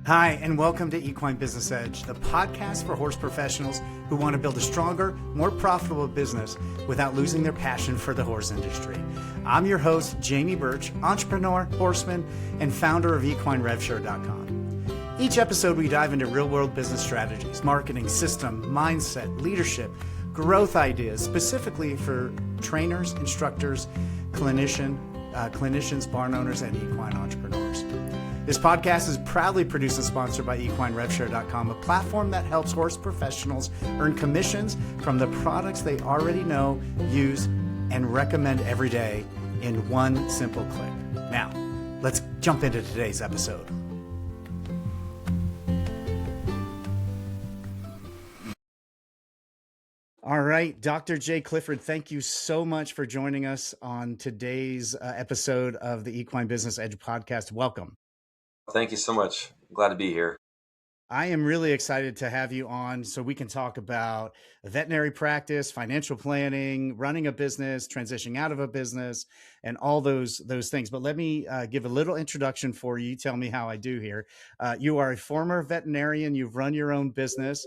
Hi, and welcome to Equine Business Edge, the podcast for horse professionals who want to build a stronger, more profitable business without losing their passion for the horse industry. I'm your host, Jamie Birch, entrepreneur, horseman, and founder of EquineRevShare.com. Each episode, we dive into real-world business strategies, marketing, system, mindset, leadership, growth ideas, specifically for trainers, instructors, clinicians, barn owners, and equine entrepreneurs. This podcast is proudly produced and sponsored by EquineRevShare.com, a platform that helps horse professionals earn commissions from the products they already know, use, and recommend every day in one simple click. Now, let's jump into today's episode. All right, Dr. J. Clifford, thank you so much for joining us on today's episode of the Equine Business Edge podcast. Welcome. Thank you so much. I'm glad to be here. I am really excited to have you on so we can talk about veterinary practice, financial planning, running a business, transitioning out of a business, and all those things. But let me give a little introduction for you. Tell me how I do here. You are a former veterinarian. You've run your own business.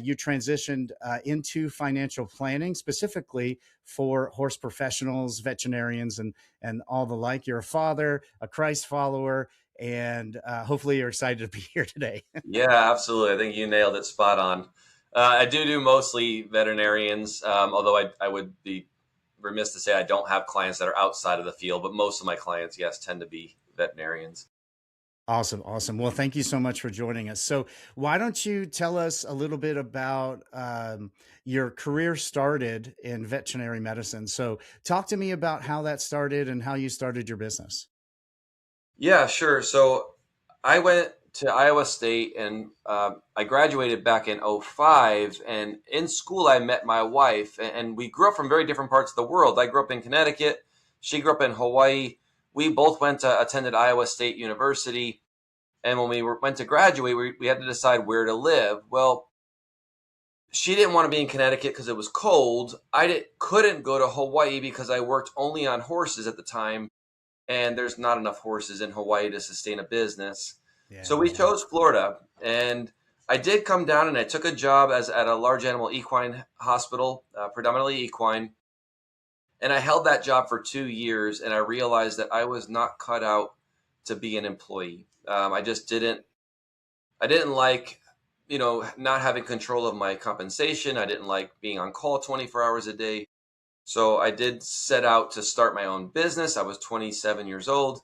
You transitioned into financial planning, specifically for horse professionals, veterinarians, and all the like. You're a father, a Christ follower, and hopefully you're excited to be here today. Yeah, absolutely. I think you nailed it spot on. I do mostly veterinarians, although I would be remiss to say I don't have clients that are outside of the field, but most of my clients, yes, tend to be veterinarians. Awesome. Well, thank you so much for joining us. So why don't you tell us a little bit about your career started in veterinary medicine? So talk to me about how that started and how you started your business. Yeah, sure. So I went to Iowa State and I graduated back in '05. And in school, I met my wife and we grew up from very different parts of the world. I grew up in Connecticut. She grew up in Hawaii. We both attended Iowa State University. And when we went to graduate, we had to decide where to live. Well, she didn't want to be in Connecticut because it was cold. Couldn't go to Hawaii because I worked only on horses at the time. And there's not enough horses in Hawaii to sustain a business. Yeah. So we chose Florida. And I did come down and I took a job at a large animal equine hospital, predominantly equine. And I held that job for 2 years. And I realized that I was not cut out to be an employee. I didn't like, not having control of my compensation. I didn't like being on call 24 hours a day. So I did set out to start my own business. I was 27 years old.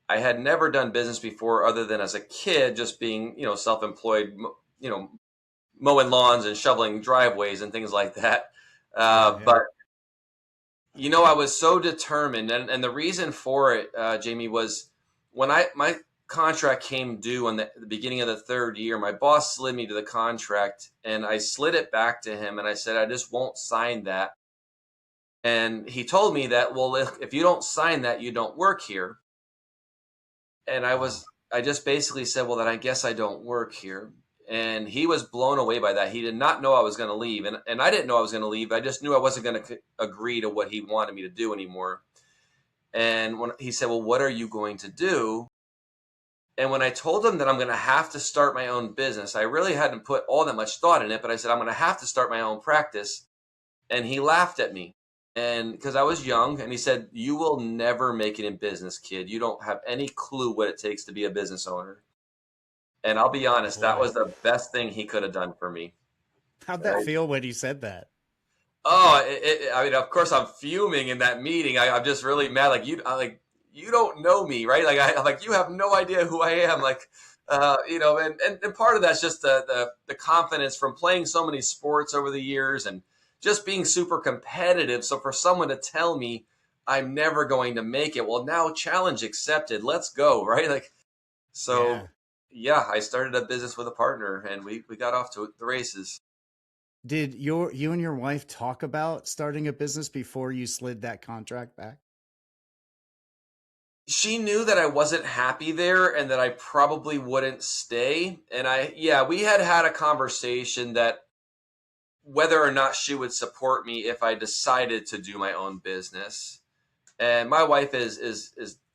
I had never done business before other than as a kid, just being, self-employed, mowing lawns and shoveling driveways and things like that. But, I was so determined. And the reason for it, Jamie, was when my contract came due on the beginning of the third year, my boss slid me to the contract and I slid it back to him. And I said, I just won't sign that. And he told me that, well, if you don't sign that, you don't work here. And I just basically said, well, then I guess I don't work here. And he was blown away by that. He did not know I was going to leave. And I didn't know I was going to leave. I just knew I wasn't going to agree to what he wanted me to do anymore. And when he said, well, what are you going to do? And when I told him that I'm going to have to start my own business, I really hadn't put all that much thought in it, but I said, I'm going to have to start my own practice. And he laughed at me. And because I was young, and he said, you will never make it in business, kid. You don't have any clue what it takes to be a business owner. And I'll be honest, that was the best thing he could have done for me. How'd that feel when he said that? Oh, I mean, of course I'm fuming in that meeting. I'm just really mad. You don't know me, right? I'm like, you have no idea who I am. And part of that's just the confidence from playing so many sports over the years and just being super competitive. So for someone to tell me I'm never going to make it, well, now challenge accepted. Let's go, right? I started a business with a partner and we got off to the races. Did you and your wife talk about starting a business before you slid that contract back? She knew that I wasn't happy there and that I probably wouldn't stay. And we had a conversation that whether or not she would support me if I decided to do my own business. And my wife is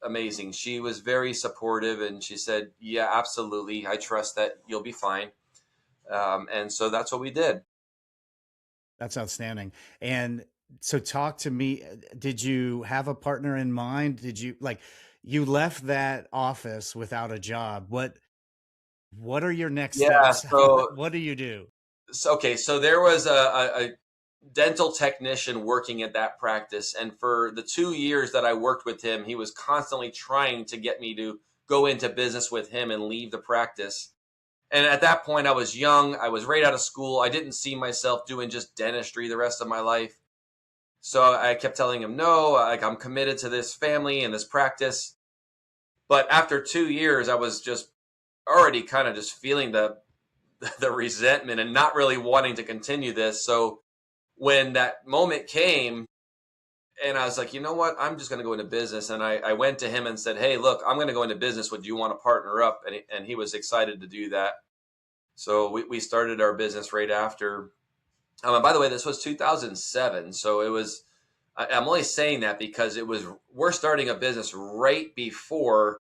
amazing. She was very supportive, and she said, "Yeah, absolutely. I trust that you'll be fine." And so that's what we did. That's outstanding. And so talk to me. Did you have a partner in mind? Did you like you left that office without a job? What are your next Yeah. steps? So, What do you do? okay. So there was a dental technician working at that practice, and for the 2 years that I worked with him, he was constantly trying to get me to go into business with him and leave the practice. And at that point, I was young. I was right out of school. I didn't see myself doing just dentistry the rest of my life. So I kept telling him, no, like I'm committed to this family and this practice. But after 2 years, I was just already kind of just feeling the resentment and not really wanting to continue this. So when that moment came, and I was like, you know what, I'm just going to go into business. And I went to him and said, hey, look, I'm going to go into business. Would you want to partner up? And he was excited to do that. So we started our business right after. And by the way, this was 2007. So it was, I'm only saying that because we're starting a business right before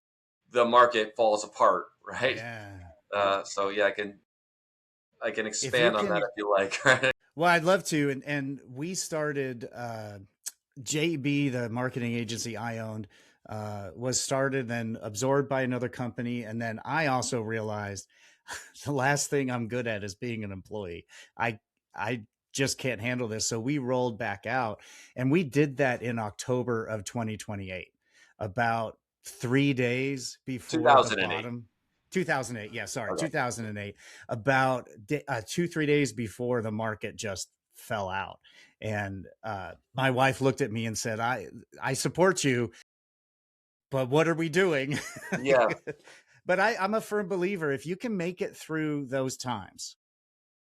the market falls apart, right? Yeah. So yeah, I can If you expand on that can, if you like. Right? well, I'd love to. And we started JB, the marketing agency I owned, was started and absorbed by another company. And then I also realized the last thing I'm good at is being an employee. I I just can't handle this. So we rolled back out, and we did that in October of 2028, about 3 days before the 2008. bottom. 2008, yeah, sorry, Okay. 2008. About 2 3 days before the market just fell out, and my wife looked at me and said, I support you, but what are we doing?" Yeah. But I'm a firm believer, if you can make it through those times,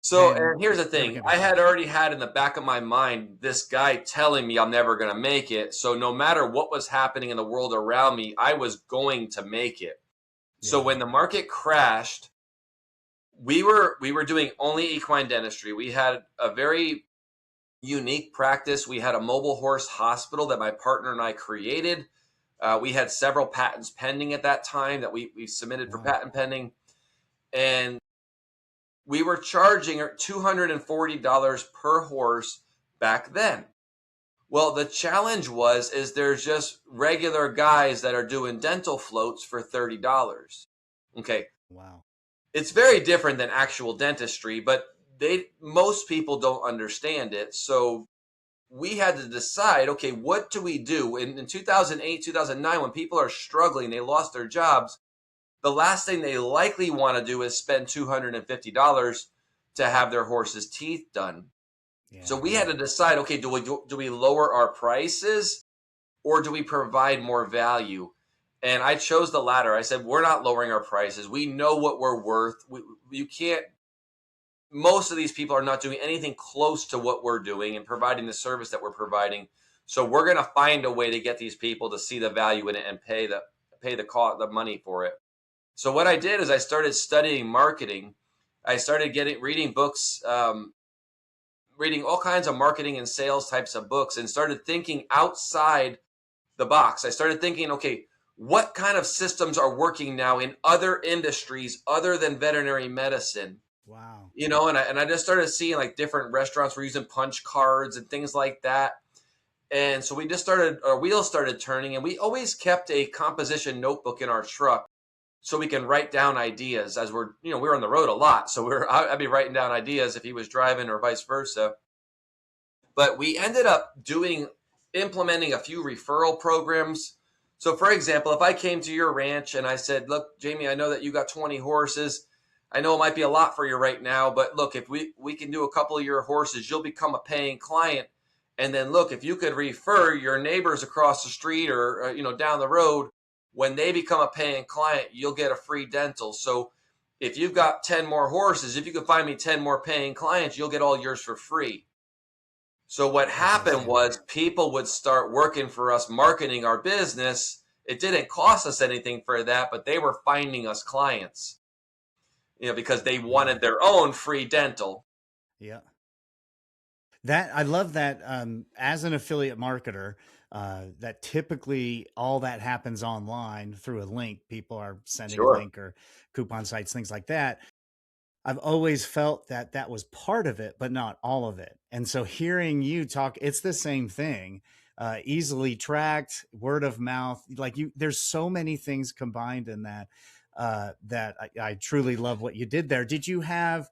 So, then and here's the you're thing, going to be I fine. had already had in the back of my mind this guy telling me I'm never going to make it. So, no matter what was happening in the world around me, I was going to make it. So, Yeah. when the market crashed, we were doing only equine dentistry. We had a very unique practice. We had a mobile horse hospital that my partner and I created. We had several patents pending at that time that we submitted for Wow. patent pending. And we were charging $240 per horse back then. Well, the challenge is there's just regular guys that are doing dental floats for $30. Okay. Wow. It's very different than actual dentistry, but most people don't understand it. So we had to decide, okay, what do we do in 2008, 2009, when people are struggling, they lost their jobs, the last thing they likely want to do is spend $250 to have their horse's teeth done. So Yeah. we had Yeah. to decide, okay, do we lower our prices or do we provide more value? And I chose the latter. I said, we're not lowering our prices. We know what we're worth. You can't, most of these people are not doing anything close to what we're doing and providing the service that we're providing. So we're going to find a way to get these people to see the value in it and pay the cost, the money for it. So what I did is I started studying marketing. I started reading books, reading all kinds of marketing and sales types of books, and started thinking outside the box. I started thinking, okay, what kind of systems are working now in other industries other than veterinary medicine? Wow. And I just started seeing like different restaurants were using punch cards and things like that. And so we just started, our wheels started turning, and we always kept a composition notebook in our truck so we can write down ideas as we're on the road a lot. So I'd be writing down ideas if he was driving or vice versa. But we ended up implementing a few referral programs. So for example, if I came to your ranch and I said, look, Jamie, I know that you got 20 horses. I know it might be a lot for you right now, but look, if we can do a couple of your horses, you'll become a paying client. And then look, if you could refer your neighbors across the street or down the road, when they become a paying client, you'll get a free dental. So if you've got 10 more horses, if you could find me 10 more paying clients, you'll get all yours for free. So what That's happened outstanding. was people would start working for us, marketing our business. It didn't cost us anything for that, but they were finding us clients, because they Yeah. wanted their own free dental. Yeah. That I love that, as an affiliate marketer, that typically all that happens online through a link. People are sending a Sure. link or coupon sites, things like that. I've always felt that that was part of it, but not all of it. And so hearing you talk, it's the same thing. Easily tracked, word of mouth, like you, there's so many things combined in that, that I truly love what you did there. Did you have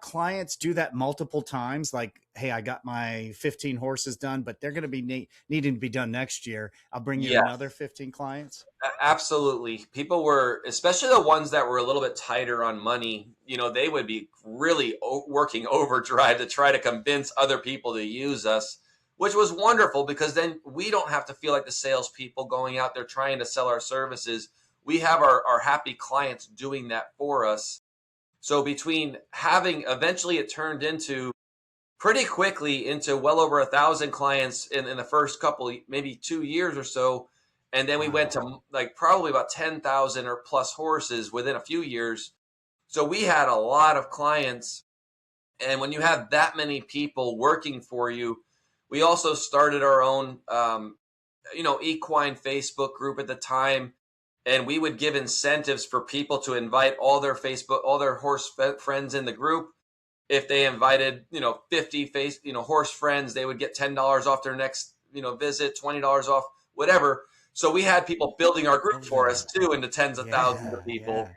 clients do that multiple times? Like, hey, I got my 15 horses done, but they're going to be needing to be done next year. I'll bring you Yes. another 15 clients. Absolutely. People were, especially the ones that were a little bit tighter on money, they would be really working overdrive to try to convince other people to use us, which was wonderful because then we don't have to feel like the salespeople going out there trying to sell our services. We have our happy clients doing that for us. So between having, eventually it turned into pretty quickly into well over 1,000 clients in the first couple, maybe 2 years or so. And then we went Wow. to like probably about 10,000 or plus horses within a few years. So we had a lot of clients. And when you have that many people working for you, we also started our own, equine Facebook group at the time. And we would give incentives for people to invite all their horse friends in the group. If they invited 50 horse friends, they would get $10 off their next visit, $20 off, whatever. So we had people building our group Love for us that. too, into tens of thousands of Yeah. people, Yeah.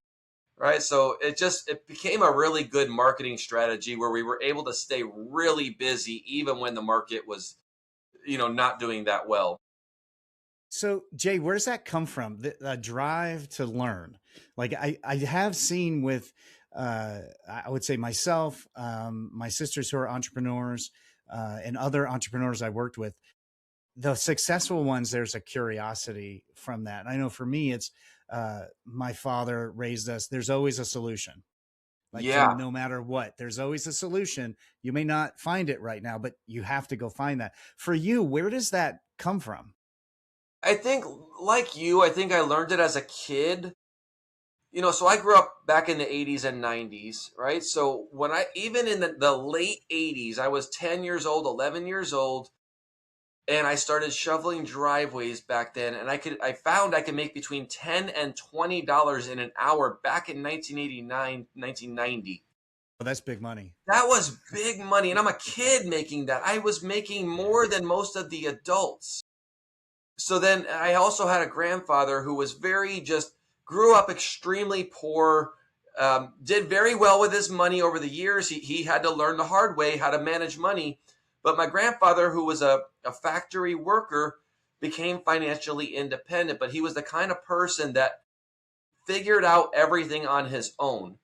right? So it became a really good marketing strategy where we were able to stay really busy even when the market was not doing that well. So Jay, where does that come from? The drive to learn. Like I have seen with, I would say myself, my sisters who are entrepreneurs, and other entrepreneurs I worked with, the successful ones, there's a curiosity from that. I know for me, it's, my father raised us. There's always a solution. Like to Yeah. no matter what, there's always a solution. You may not find it right now, but you have to go find that. For you, where does that come from? I think, like you, I think I learned it as a kid. So I grew up back in the 80s and 90s, right? So when even in the late 80s, I was 10 years old, 11 years old, and I started shoveling driveways back then. And I found I could make between 10 and $20 in an hour back in 1989, 1990. Oh, that's big money. That was big money. And I'm a kid making that. I was making Yeah. more than most of the adults. So then I also had a grandfather who was very just grew up extremely poor, did very well with his money over the years. He had to learn the hard way how to manage money. But my grandfather, who was a factory worker, became financially independent. But he was the kind of person that figured out everything on his own,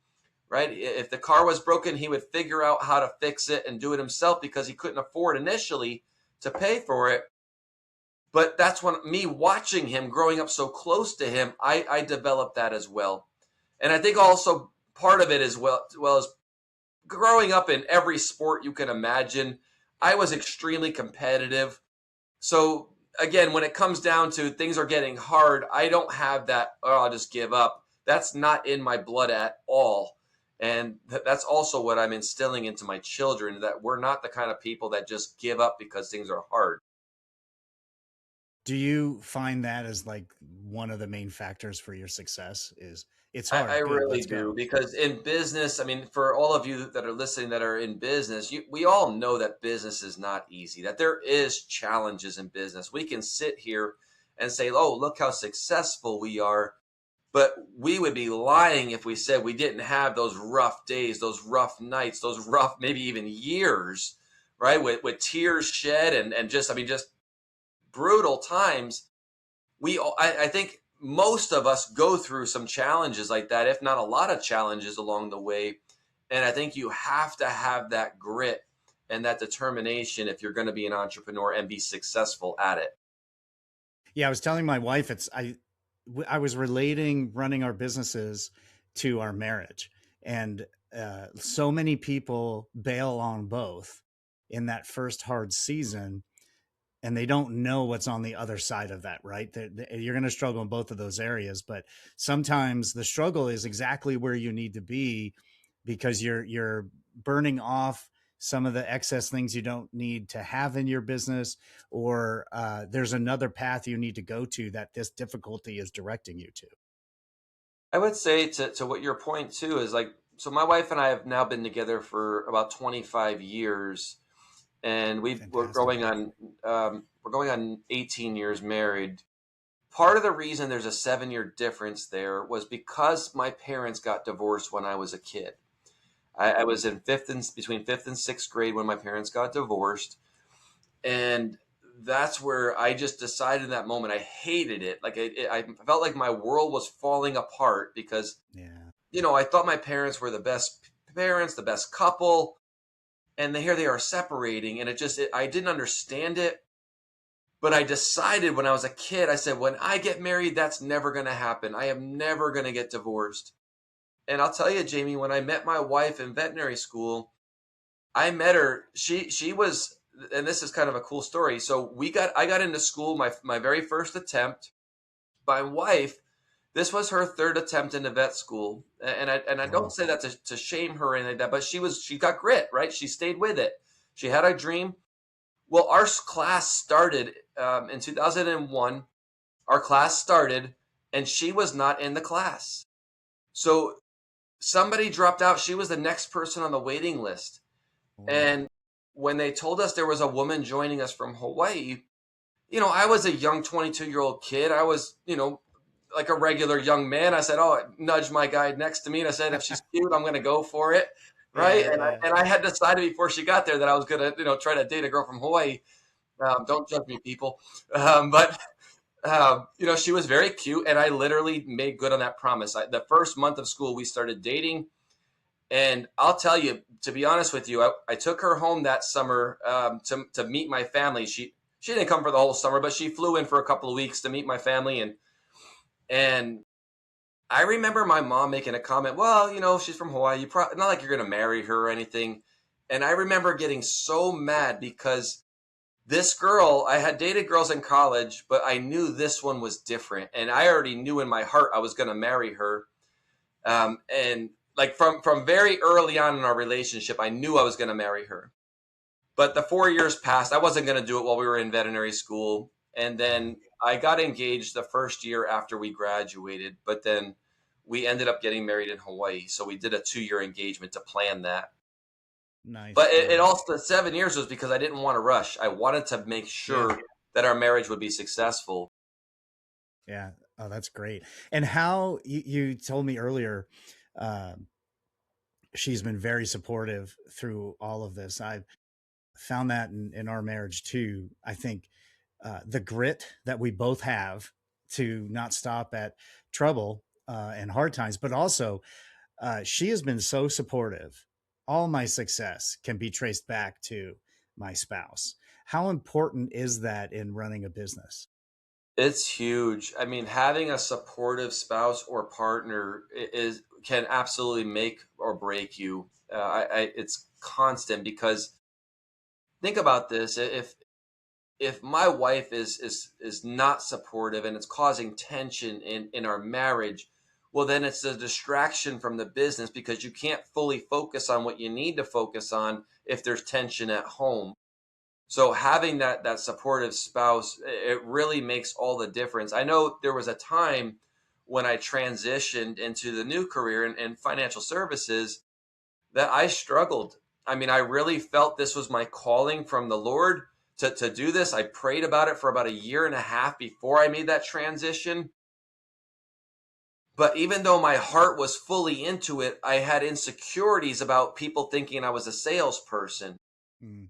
right? If the car was broken, he would figure out how to fix it and do it himself because he couldn't afford initially to pay for it. But that's when me watching him growing up so close to him, I developed that as well. And I think also part of it as well as growing up in every sport you can imagine, I was extremely competitive. So again, when it comes down to things are getting hard, I don't have that, oh, I'll just give up. That's not in my blood at all. And that's also what I'm instilling into my children, that we're not the kind of people that just give up because things are hard. Do you find that as like one of the main factors for your success is it's I hard. Good. really Let's do, go. because in business, I mean, for all of you that are listening that are in business, we all know that business is not easy, that there is challenges in business. We can sit here and say, oh, look how successful we are. But we would be lying if we said we didn't have those rough days, those rough nights, those rough, maybe even years, right? With tears shed and just, I mean, just brutal times. I think most of us go through some challenges like that, if not a lot of challenges along the way. And I think you have to have that grit and that determination if you're going to be an entrepreneur and be successful at it. Yeah, I was telling my wife I was relating running our businesses to our marriage, and so many people bail on both in that first hard season, and they don't know what's on the other side of that, right? You're going to struggle in both of those areas, but sometimes the struggle is exactly where you need to be because you're burning off some of the excess things you don't need to have in your business, or there's another path you need to go to that this difficulty is directing you to? I would say to what your point too is like, so my wife and I have now been together for about 25 years, and Fantastic. we're going on 18 years married. Part of the reason there's a 7 year difference there was because my parents got divorced when I was a kid. I was in between fifth and sixth grade when my parents got divorced, and that's where I just decided in that moment I hated it. Like I felt like my world was falling apart because Yeah. I thought my parents were the best parents, the best couple, and here they are separating, and I didn't understand it. But I decided when I was a kid, I said, when I get married, that's never going to happen. I am never going to get divorced. And I'll tell you, Jamie, when I met my wife in veterinary school, I met her. She was, and this is kind of a cool story. So I got into school my very first attempt. My wife, this was her third attempt into vet school, and I don't Wow. say that to shame her or anything like that, but she got grit, right? She stayed with it. She had a dream. Well, our class started in 2001. Our class started, and she was not in the class. So somebody dropped out. She was the next person on the waiting list. Wow. And when they told us there was a woman joining us from Hawaii, I was a young 22-year-old kid. I was, like a regular young man. I said, "Oh," I nudged my guy next to me, and I said, "If she's cute, I'm going to go for it." Right. Yeah, yeah. And I had decided before she got there that I was going to, try to date a girl from Hawaii. Don't judge me, people. But she was very cute, and I literally made good on that promise. The first month of school, we started dating, and I'll tell you, to be honest with you, I took her home that summer to meet my family. She didn't come for the whole summer, but she flew in for a couple of weeks to meet my family, and I remember my mom making a comment. Well, she's from Hawaii. Not like you're going to marry her or anything. And I remember getting so mad because this girl, I had dated girls in college, but I knew this one was different, and I already knew in my heart I was going to marry her. And like from very early on in our relationship, I knew I was going to marry her. But the 4 years passed. I wasn't going to do it while we were in veterinary school, and Yeah. then I got engaged the first year after we graduated. But then we ended up getting married in Hawaii, so we did a 2 year engagement to plan that. But Nice. it Yeah. also, the 7 years was because I didn't want to rush. I wanted to make Yeah. sure that our marriage would be successful. Yeah. Oh, that's great. And how you told me earlier, uh, she's been very supportive through all of this. I've found that in our marriage too. I think the grit that we both have to not stop at trouble and hard times, but also she has been so supportive. All my success can be traced back to my spouse. How important is that in running a business? It's huge. I mean, having a supportive spouse or partner is can absolutely make or break you. It's constant because think about this: if my wife is not supportive and it's causing tension in our marriage, well, then it's a distraction from the business because you can't fully focus on what you need to focus on if there's tension at home. So having that supportive spouse, it really makes all the difference. I know there was a time when I transitioned into the new career in financial services that I struggled. I mean, I really felt this was my calling from the Lord to do this. I prayed about it for about a year and a half before I made that transition. But even though my heart was fully into it, I had insecurities about people thinking I was a salesperson.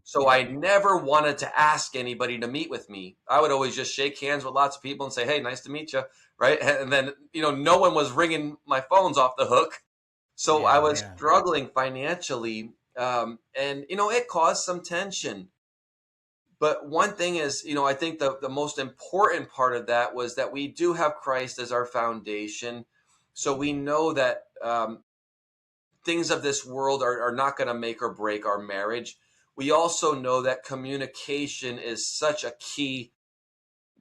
So Yeah. I never wanted to ask anybody to meet with me. I would always just shake hands with lots of people and say, "Hey, nice to meet you." Right. And then, no one was ringing my phones off the hook. So I Yeah. was Yeah. struggling financially. And, it caused some tension. But one thing is, I think the most important part of that was that we do have Christ as our foundation. So we know that things of this world are not going to make or break our marriage. We also know that communication is such a key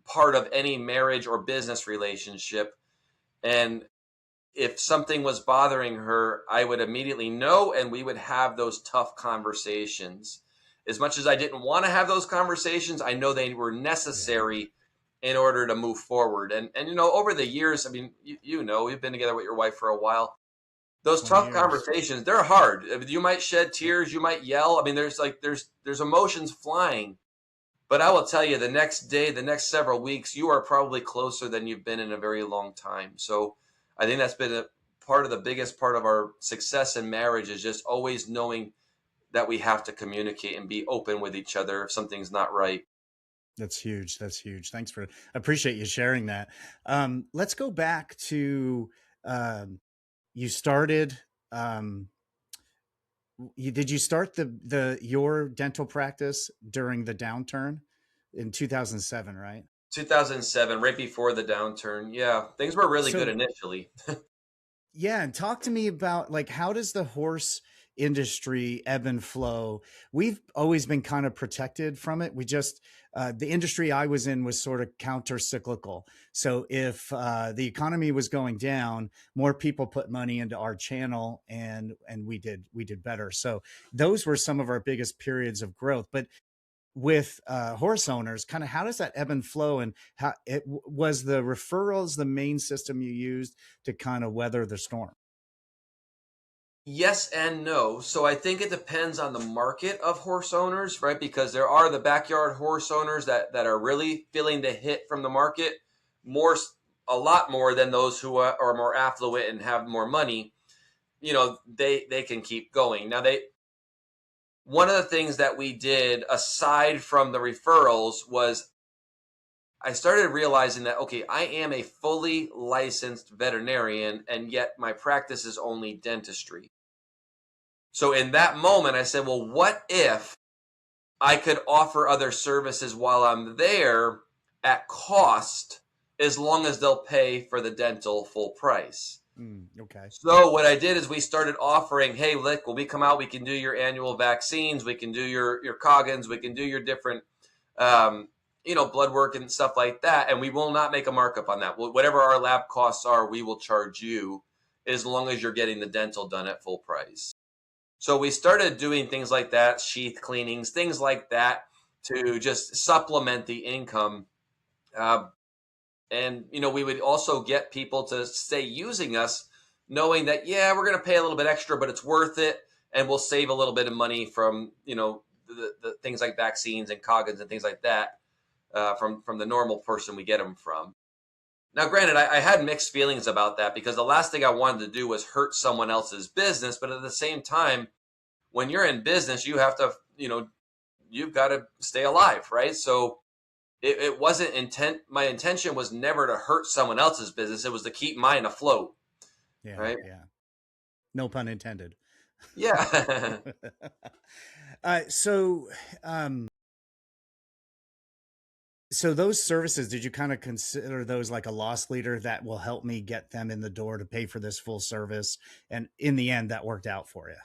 part of any marriage or business relationship. And if something was bothering her, I would immediately know, and we would have those tough conversations. As much as I didn't want to have those conversations, I know they were Yeah. necessary in order to move forward. And over the years, I mean, we've been together with your wife for a while. Those 20 tough years. conversations, they're hard. I mean, you might shed tears, you might yell. I mean, there's emotions flying. But I will tell you, the next day, the next several weeks, you are probably closer than you've been in a very long time. So I think that's been a part of the biggest part of our success in marriage is just always knowing that we have to communicate and be open with each other if something's not right. That's huge. That's huge. Thanks for, I appreciate you sharing that. Let's go back to, um, you started, um, did you start your dental practice during the downturn in 2007, right? 2007, right before the downturn. Yeah, things were really good So initially. yeah, and talk to me about, like, how does the horse industry ebb and flow? We've always been kind of protected from it. We just the industry I was in was sort of counter cyclical. So if the economy was going down, more people put money into our channel, and we did better. So those were some of our biggest periods of growth. But with horse owners, kind of how does that ebb and flow, and how it was the referrals the main system you used to kind of weather the storm? Yes and no. So I think it depends on the market of horse owners, right? Because there are the backyard horse owners that are really feeling the hit from the market more, a lot more than those who are more affluent and have more money. They can keep going. Now, one of the things that we did aside from the referrals was I started realizing that, okay, I am a fully licensed veterinarian, and yet my practice is only dentistry. So in that moment, I said, well, what if I could offer other services while I'm there at cost, as long as they'll pay for the dental full price? Okay. So what I did is we started offering, hey, look, when we come out, we can do your annual vaccines, we can do your Coggins, we can do your different, blood work and stuff like that, and we will not make a markup on that. Whatever our lab costs are, we will charge you, as long as you're getting the dental done at full price. So we started doing things like that, sheath cleanings, things like that, to just supplement the income. Uh, and we would also get people to stay using us, knowing that, yeah, we're going to pay a little bit extra, but it's worth it, and we'll save a little bit of money from the things like vaccines and Coggins and things like that, from the normal person we get them from. Now, granted, I had mixed feelings about that, because the last thing I wanted to do was hurt someone else's business, but at the same time, when you're in business, you have to, you've got to stay alive, right? So it wasn't intent. My intention was never to hurt someone else's business. It was to keep mine afloat, Yeah, right? yeah. No pun intended. Yeah. So, so those services, did you kind of consider those like a loss leader that will help me get them in the door to pay for this full service? And in the end, that worked out for you.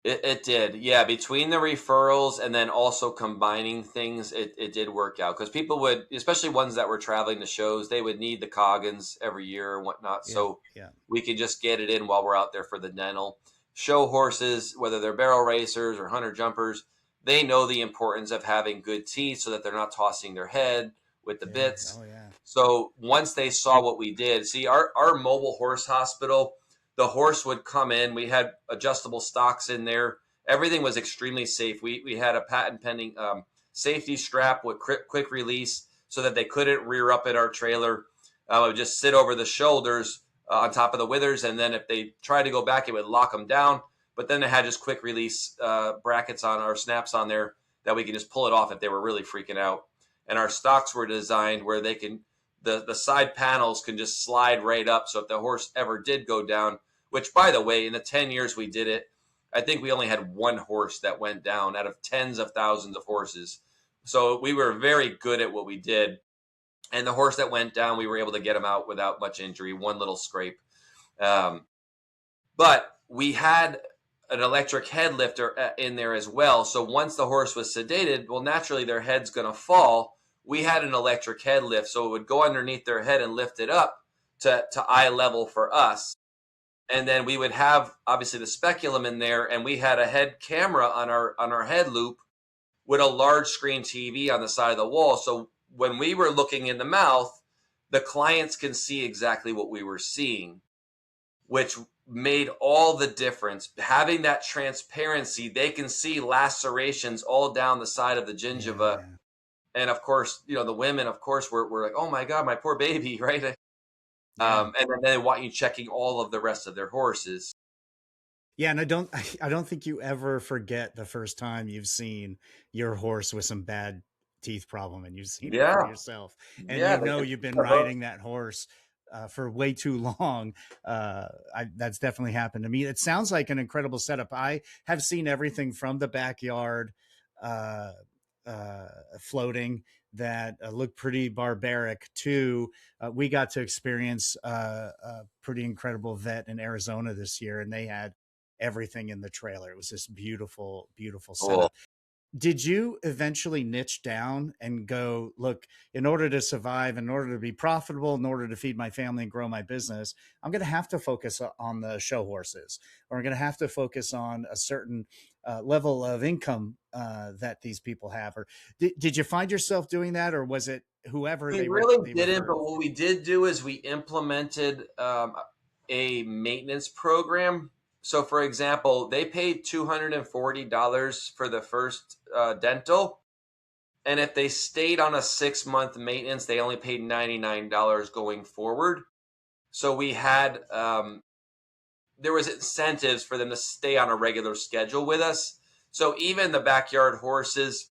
It did. Yeah. Between the referrals and then also combining things, it did work out, because people would, especially ones that were traveling to shows, they would need the Coggins every year and whatnot. Yeah, So yeah, we could just get it in while we're out there for the dental. Show horses, whether they're barrel racers or hunter jumpers, they know the importance of having good teeth so that they're not tossing their head with the yeah. bits. Oh, yeah. So once they saw what we did, see, our mobile horse hospital, the horse would come in. We had adjustable stocks in there. Everything was extremely safe. We had a patent pending safety strap with quick release, so that they couldn't rear up in our trailer. It would just sit over the shoulders on top of the withers, and then if they tried to go back, it would lock them down. But then they had just quick release brackets on, or snaps on there, that we can just pull it off if they were really freaking out. And our stocks were designed where they can, the side panels can just slide right up. So if the horse ever did go down, which, by the way, in the 10 years we did it, I think we only had one horse that went down out of tens of thousands of horses. So we were very good at what we did. And the horse that went down, we were able to get him out without much injury, one little scrape. Um, but we had an electric head lifter in there as well. So once the horse was sedated, well, naturally their head's going to fall. We had an electric head lift, so it would go underneath their head and lift it up to eye level for us. And then we would have obviously the speculum in there, and we had a head camera on our head loop with a large screen TV on the side of the wall. So when we were looking in the mouth, the clients can see exactly what we were seeing, which made all the difference. Having that transparency, they can see lacerations all down the side of the gingiva. Yeah. And of course, the women, of course, were like, oh my God, my poor baby, right? Yeah. And then they want you checking all of the rest of their horses. Yeah, and I don't think you ever forget the first time you've seen your horse with some bad teeth problem and you've seen it for Yeah. yourself, and Yeah. They can you've been the hook. riding that horse for way too long. That's definitely happened to me. It sounds like an incredible setup. I have seen everything from the backyard uh, floating that looked pretty barbaric to we got to experience a pretty incredible vet in Arizona this year, and they had everything in the trailer. It was this beautiful, beautiful Cool. setup. Did you eventually niche down and go, look, in order to survive, in order to be profitable, in order to feed my family and grow my business, I'm going to have to focus on the show horses, or I'm going to have to focus on a certain level of income that these people have? Or did you find yourself doing that, or was it whoever We really they didn't, referred? but what we did do is we implemented a maintenance program. So, for example, they paid $240 for the first dental. And if they stayed on a 6 month maintenance, they only paid $99 going forward. So we had, there was incentives for them to stay on a regular schedule with us. So even the backyard horses,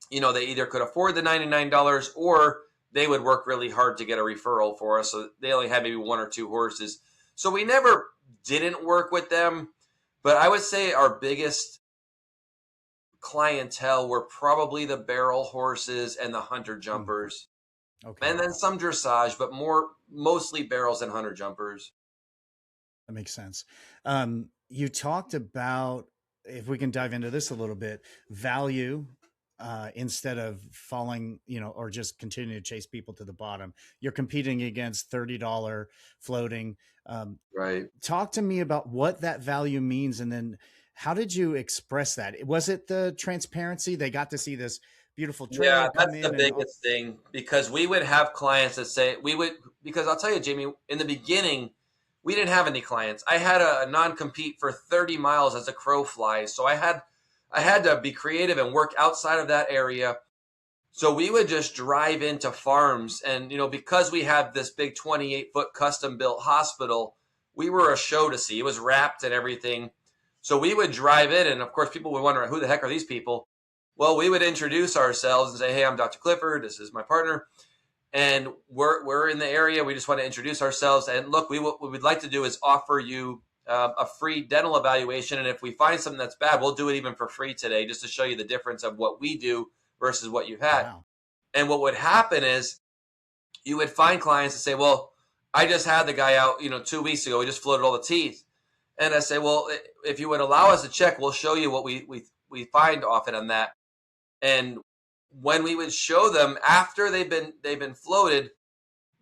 they either could afford the $99 or they would work really hard to get a referral for us. So they only had maybe one or two horses. So we never didn't work with them. But I would say our biggest clientele were probably the barrel horses and the hunter Hmm, jumpers. And okay. then some dressage, but mostly barrels and hunter jumpers. That makes sense. You talked about, if we can dive into this a little bit, value instead of falling, or just continue to chase people to the bottom. You're competing against $30 floating. Um, Right. Talk to me about what that value means, and then how did you express that? Was it the transparency? They got to see this beautiful Yeah, trailer come that's in the and biggest thing because we would have clients that say because I'll tell you, Jamie, in the beginning, we didn't have any clients. I had a non-compete for 30 miles as a crow flies. So I had to be creative and work outside of that area. So we would just drive into farms and because we had this big 28-foot custom built hospital, we were a show to see. It was wrapped and everything. So we would drive in and of course people would wonder who the heck are these people? Well, we would introduce ourselves and say, "Hey, I'm Dr. Clifford. This is my partner, and we're in the area. We just want to introduce ourselves. And look, what we'd like to do is offer you a free dental evaluation. And if we find something that's bad, we'll do it even for free today, just to show you the difference of what we do versus what you've had." wow. And what would happen is you would find clients that say, "Well, I just had the guy out, 2 weeks ago. We just floated all the teeth." And I say, "Well, if you would allow us to check, we'll show you what we find often on that." And when we would show them after they've been floated,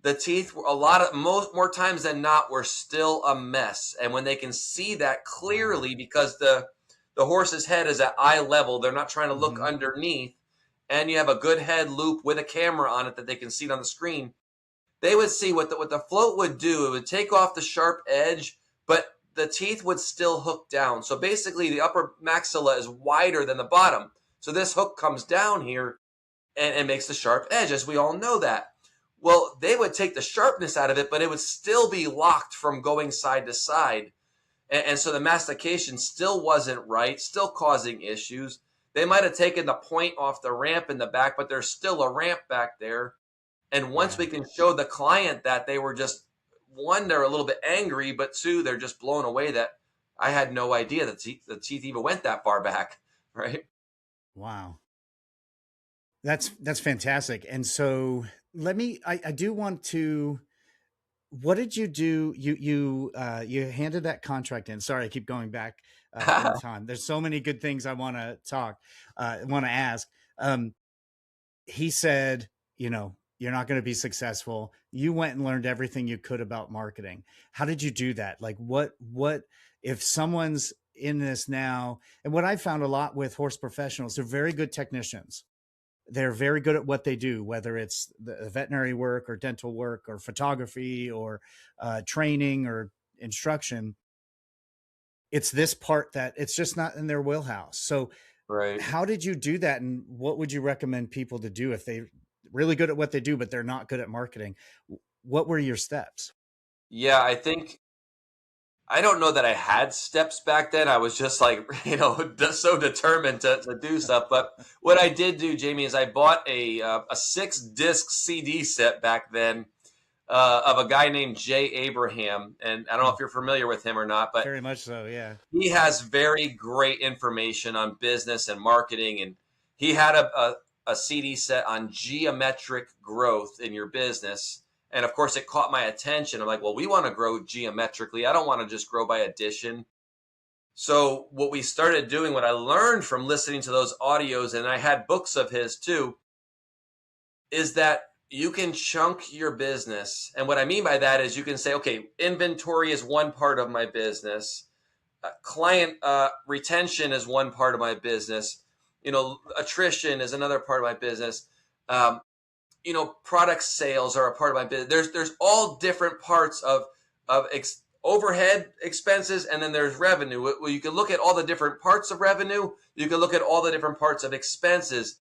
the teeth were a lot of most more times than not were still a mess. And when they can see that Wow. clearly because the horse's head is at eye level, they're not trying to look Hmm. underneath, and you have a good head loop with a camera on it that they can see it on the screen. They would see what the float would do. It would take off the sharp edge, but the teeth would still hook down. So basically, the upper maxilla is wider than the bottom. So this hook comes down here and makes the sharp edge, as we all know that. Well, they would take the sharpness out of it, but it would still be locked from going side to side. And so the mastication still wasn't right, still causing issues. They might have taken the point off the ramp in the back, but there's still a ramp back there. And once Yeah. we can show the client that they were just, one, they're a little bit angry, but two, they're just blown away that I had no idea that the teeth even went that far back, right? Wow. That's fantastic. And so I do want to, what did you do? You handed that contract in. Sorry, I keep going back in time. There's so many good things I want to ask. Um, he said, you're not going to be successful. You went and learned everything you could about marketing. How did you do that? Like what if someone's in this now? And what I found a lot with horse professionals, they're very good technicians. They're very good at what they do, whether it's the veterinary work or dental work or photography or training or instruction. It's this part that it's just not in their wheelhouse. So Right. how did you do that? And what would you recommend people to do if they really good at what they do, but they're not good at marketing? What were your steps? Yeah, I don't know that I had steps back then. I was just like, so determined to do stuff. But what I did do, Jamie, is I bought a 6 disc CD set back then of a guy named Jay Abraham. And I don't know Mm, if you're familiar with him or not, but very much so. Yeah. he has very great information on business and marketing. And he had a CD set on geometric growth in your business. And of course, it caught my attention. I'm like, well, we want to grow geometrically. I don't want to just grow by addition. So, what we started doing, what I learned from listening to those audios, and I had books of his too, is that you can chunk your business. And what I mean by that is you can say, okay, inventory is one part of my business, client retention is one part of my business, attrition is another part of my business. Um, product sales are a part of my business. There's all different parts of overhead expenses, and then there's revenue. Well, you can look at all the different parts of revenue. You can look at all the different parts of expenses,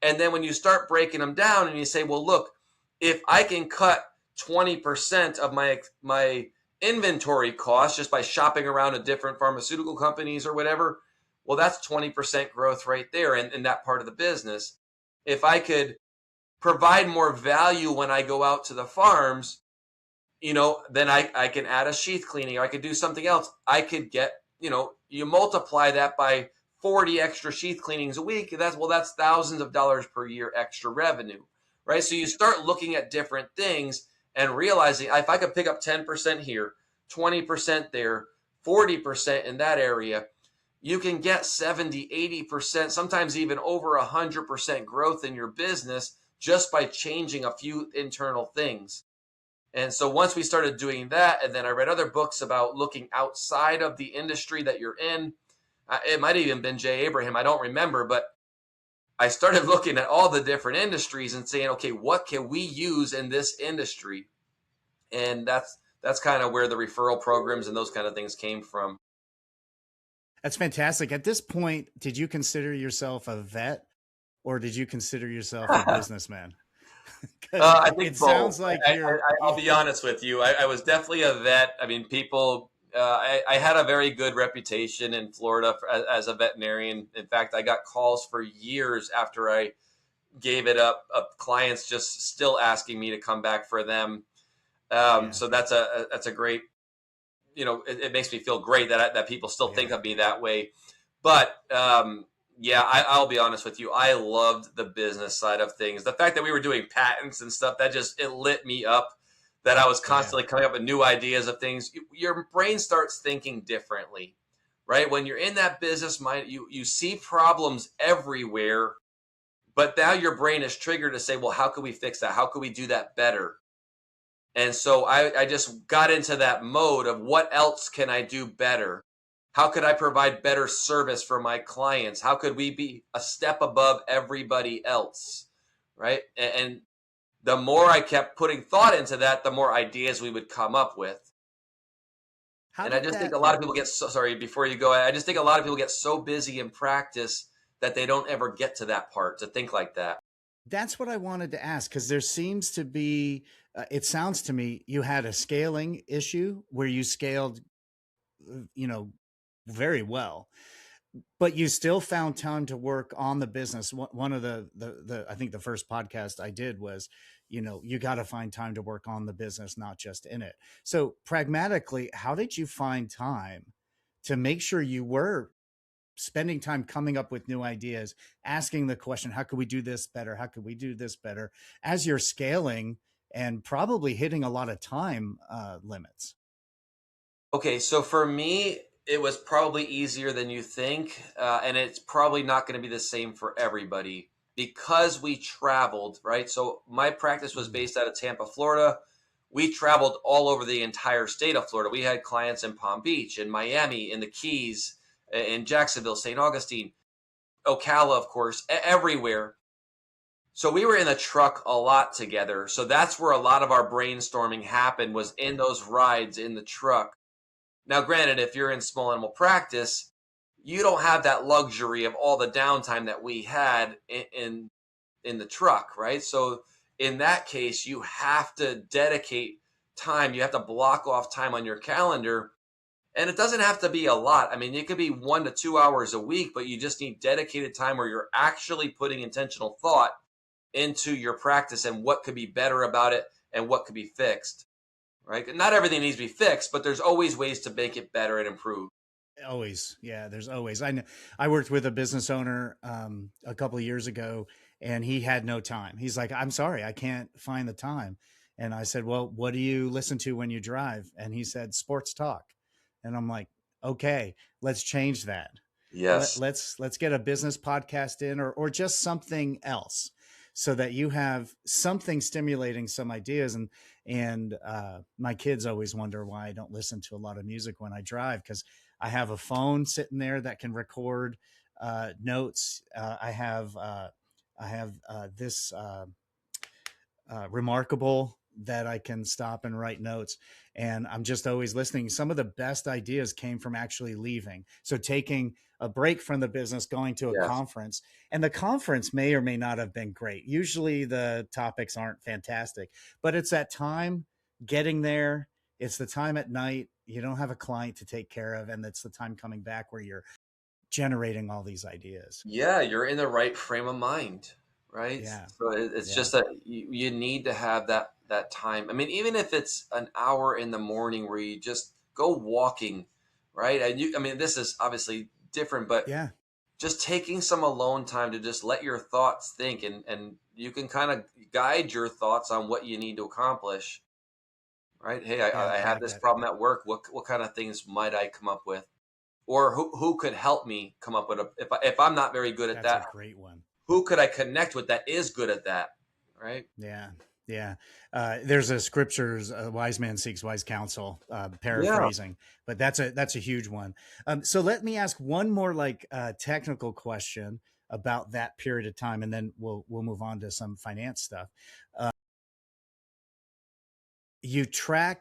and then when you start breaking them down, and you say, well, look, if I can cut 20% of my inventory costs just by shopping around at different pharmaceutical companies or whatever, well, that's 20% growth right there in that part of the business. If I could provide more value when I go out to the farms, then I can add a sheath cleaning, or I could do something else. I could get, you multiply that by 40 extra sheath cleanings a week. That's thousands of dollars per year extra revenue, right? So you start looking at different things and realizing if I could pick up 10% here, 20% there, 40% in that area, you can get 70, 80%, sometimes even over 100% growth in your business just by changing a few internal things. And so once we started doing that, and then I read other books about looking outside of the industry that you're in. It might have even been Jay Abraham. I don't remember, but I started looking at all the different industries and saying, okay, what can we use in this industry? And that's kind of where the referral programs and those kind of things came from. That's fantastic. At this point, did you consider yourself a vet or did you consider yourself a businessman? Because I it think both. sounds like I'll be honest with you. I was definitely a vet. I mean, people. I had a very good reputation in Florida as a veterinarian. In fact, I got calls for years after I gave it up of clients just still asking me to come back for them. yeah, So that's a great. It makes me feel great that people still think yeah. of me that way. But yeah, I'll be honest with you. I loved the business side of things. The fact that we were doing patents and stuff, it lit me up. That I was Yeah. constantly coming up with new ideas of things. Your brain starts thinking differently, right? When you're in that business mind, you see problems everywhere, but now your brain is triggered to say, well, how can we fix that? How can we do that better? And so I just got into that mode of what else can I do better? How could I provide better service for my clients? How could we be a step above everybody else? Right. And the more I kept putting thought into that, the more ideas we would come up with. How And I did just think that a lot of people get so sorry before you go. I just think a lot of people get so busy in practice that they don't ever get to that part to think like that. that's what I wanted to ask because there seems to be it sounds to me you had a scaling issue where you scaled you know very well, but you still found time to work on the business. One of the I think the first podcast I did was, you got to find time to work on the business, not just in it. So pragmatically, how did you find time to make sure you were spending time coming up with new ideas, asking the question, how could we do this better? How could we do this better as you're scaling and probably hitting a lot of time limits? Okay, so for me, it was probably easier than you think, and it's probably not going to be the same for everybody. because we traveled, right? So my practice was based out of Tampa, Florida. We traveled all over the entire state of Florida. We had clients in Palm Beach, in Miami, in the Keys, in Jacksonville, St. Augustine, Ocala, of course, everywhere. So we were in the truck a lot together. So that's where a lot of our brainstorming happened, was in those rides in the truck. Now, granted, if you're in small animal practice, you don't have that luxury of all the downtime that we had in the truck, right? So in that case, you have to dedicate time. You have to block off time on your calendar. And it doesn't have to be a lot. I mean, it could be 1 to 2 hours a week, but you just need dedicated time where you're actually putting intentional thought into your practice and what could be better about it and what could be fixed, right? Not everything needs to be fixed, but there's always ways to make it better and improve. Always. Yeah, there's always. I know I worked with a business owner a couple of years ago, and he had no time. He's like, "I'm sorry, I can't find the time." And I said, "Well, what do you listen to when you drive?" And he said, "Sports talk." And I'm like, "Okay, let's change that. Yes. Let's get a business podcast in, or just something else, so that you have something stimulating some ideas." And my kids always wonder why I don't listen to a lot of music when I drive, because I have a phone sitting there that can record notes. I have this remarkable that I can stop and write notes. And I'm just always listening. Some of the best ideas came from actually leaving. So taking a break from the business, going to a Yes. conference, and the conference may or may not have been great. Usually the topics aren't fantastic, but it's that time getting there. It's the time at night. You don't have a client to take care of. And it's the time coming back where you're generating all these ideas. Yeah, you're in the right frame of mind, right? Yeah. So it's Yeah. just that you need to have that time. I mean, even if it's an hour in the morning where you just go walking, right? And I mean, this is obviously different, but Yeah. just taking some alone time to just let your thoughts think, and you can kind of guide your thoughts on what you need to accomplish, right? Hey, Yeah. I I have like this that. problem at work. What kind of things might I come up with? Or who could help me come up with if I'm not very good at That's a that, great one. who could I connect with that is good at that, right? Yeah. Yeah. There's a scriptures, a wise man seeks wise counsel, Yeah. paraphrasing, but that's a huge one. So let me ask one more like technical question about that period of time, and then we'll move on to some finance stuff. Uh,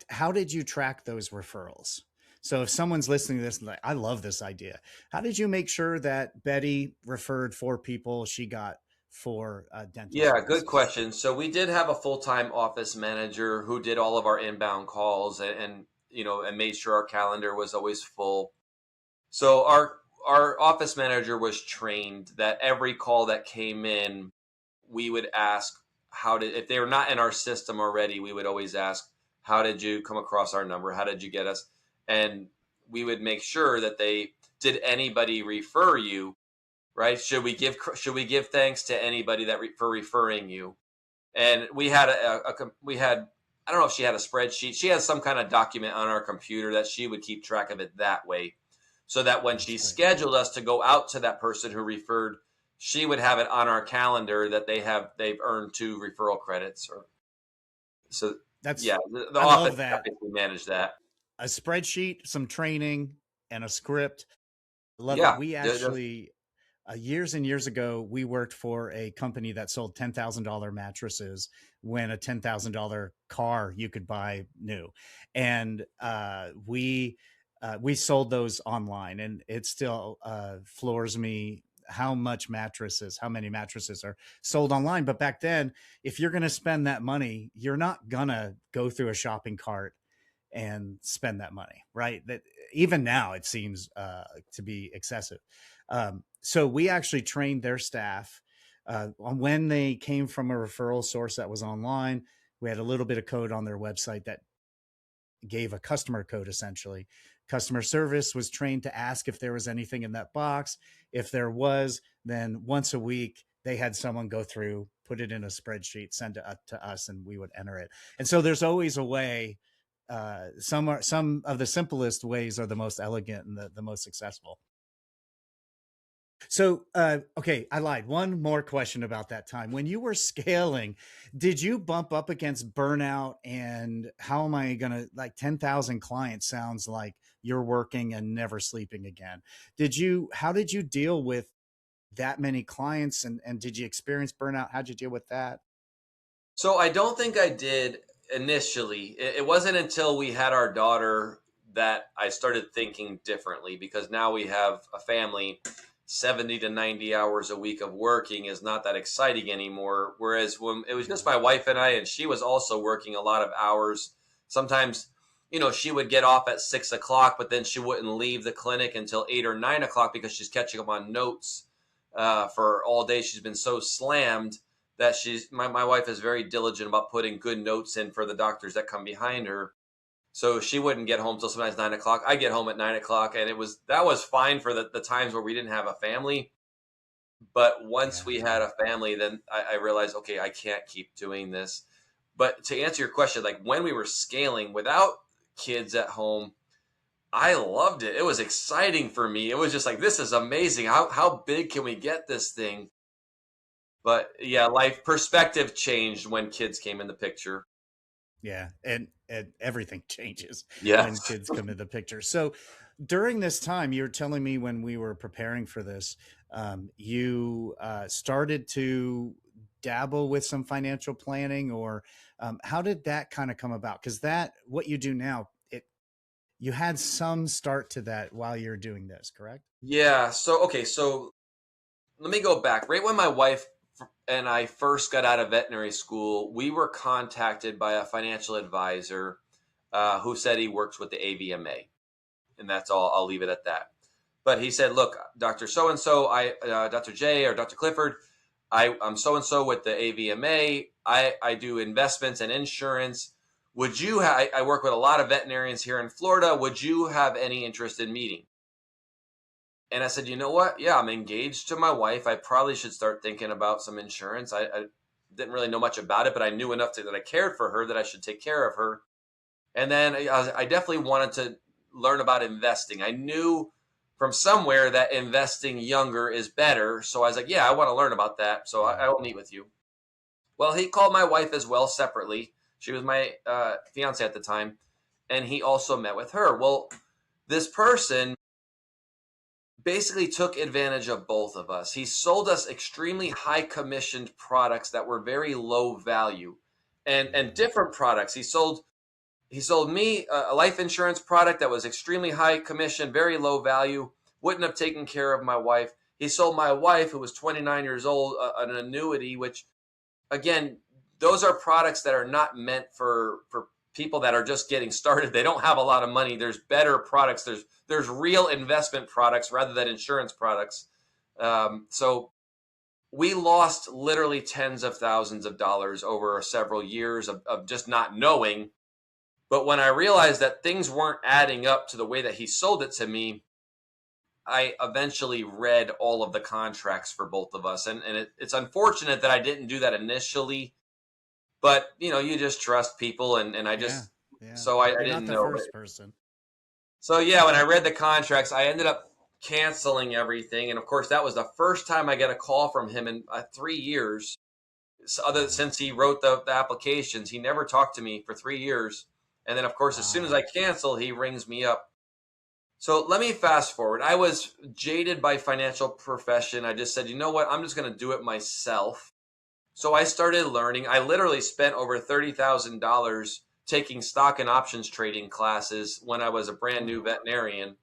how did you track those referrals? So if someone's listening to this and like, I love this idea, how did you make sure that Betty referred 4 people, she got 4 dental Yeah, good services? question. So we did have a full-time office manager who did all of our inbound calls, and and made sure our calendar was always full. So our office manager was trained that every call that came in, we would ask, how did, if they were not in our system already, we would always ask, how did you come across our number? How did you get us? And we would make sure that did anybody refer you, right? Should we give thanks to anybody for referring you? And we had we had, I don't know if she had a spreadsheet. She has some kind of document on our computer that she would keep track of it that way, so that when That's she great. scheduled us to go out to that person who referred, she would have it on our calendar that they've earned 2 referral credits. Or so That's yeah, the I office love that. basically managed that. A spreadsheet, some training, and a script. Love it. Yeah, We actually years and years ago, we worked for a company that sold $10,000 mattresses when a $10,000 car you could buy new, and we sold those online, and it still floors me how many mattresses are sold online. But back then, if you're going to spend that money, you're not gonna go through a shopping cart and spend that money, right? That even now it seems to be excessive. So we actually trained their staff on when they came from a referral source that was online. We had a little bit of code on their website that gave a customer code essentially. Customer service was trained to ask if there was anything in that box. If there was, then once a week they had someone go through, put it in a spreadsheet, send it up to us, and we would enter it. And so there's always a way. Some of the simplest ways are the most elegant and the most successful. So, okay, I lied. One more question about that time. When you were scaling, did you bump up against burnout? And how am I going to, like, 10,000 clients sounds like you're working and never sleeping again. How did you deal with that many clients, and did you experience burnout? How'd you deal with that? So I don't think I did initially. It wasn't until we had our daughter that I started thinking differently, because now we have a family. 70 to 90 hours a week of working is not that exciting anymore. Whereas when it was just my wife and I, and she was also working a lot of hours, sometimes, she would get off at 6 o'clock, but then she wouldn't leave the clinic until 8 or 9 o'clock because she's catching up on notes for all day. She's been so slammed that my wife is very diligent about putting good notes in for the doctors that come behind her. So she wouldn't get home till sometimes 9 o'clock. I get home at 9 o'clock, and that was fine for the times where we didn't have a family. But once Yeah. we had a family, then I realized, okay, I can't keep doing this. But to answer your question, like when we were scaling without kids at home, I loved it. It was exciting for me. It was just like, this is amazing. How big can we get this thing? But yeah, life perspective changed when kids came in the picture. Yeah, and everything changes when Yes. kids come into the picture. So during this time, you were telling me when we were preparing for this, you started to dabble with some financial planning, or how did that kind of come about? Because that what you do now, you had some start to that while you're doing this, correct? Yeah. So, okay. So let me go back. Right when my wife and I first got out of veterinary school, we were contacted by a financial advisor who said he works with the AVMA, and that's all. I'll leave it at that. But he said, "Look, Doctor So and So, Doctor J or Doctor Clifford, I'm so and so with the AVMA. I do investments and insurance. Would you? I work with a lot of veterinarians here in Florida. Would you have any interest in meeting?" And I said, you know what? Yeah, I'm engaged to my wife. I probably should start thinking about some insurance. I didn't really know much about it, but I knew enough that I cared for her, that I should take care of her. And then I definitely wanted to learn about investing. I knew from somewhere that investing younger is better. So I was like, yeah, I want to learn about that. So Yeah. I will meet with you. Well, he called my wife as well separately. She was my fiance at the time. And he also met with her. Well, this person basically took advantage of both of us. He sold us extremely high commissioned products that were very low value, and different products. He sold me a life insurance product that was extremely high commission, very low value, wouldn't have taken care of my wife. He sold my wife, who was 29 years old, an annuity, which, again, those are products that are not meant for people that are just getting started. They don't have a lot of money. There's better products. There's real investment products rather than insurance products. So we lost literally tens of thousands of dollars over several years of just not knowing. But when I realized that things weren't adding up to the way that he sold it to me, I eventually read all of the contracts for both of us. And it's unfortunate that I didn't do that initially, but you just trust people, and I Yeah. just, Yeah. so I You're not didn't the know. first person. So yeah, when I read the contracts, I ended up canceling everything, and of course, that was the first time I got a call from him in 3 years. Other Wow. since he wrote the applications, he never talked to me for 3 years. And then, of course, as soon as Wow. I cancel, he rings me up. So let me fast forward. I was jaded by financial profession. I just said, you know what? I'm just going to do it myself. So I started learning. I literally spent over $30,000 taking stock and options trading classes when I was a brand new veterinarian.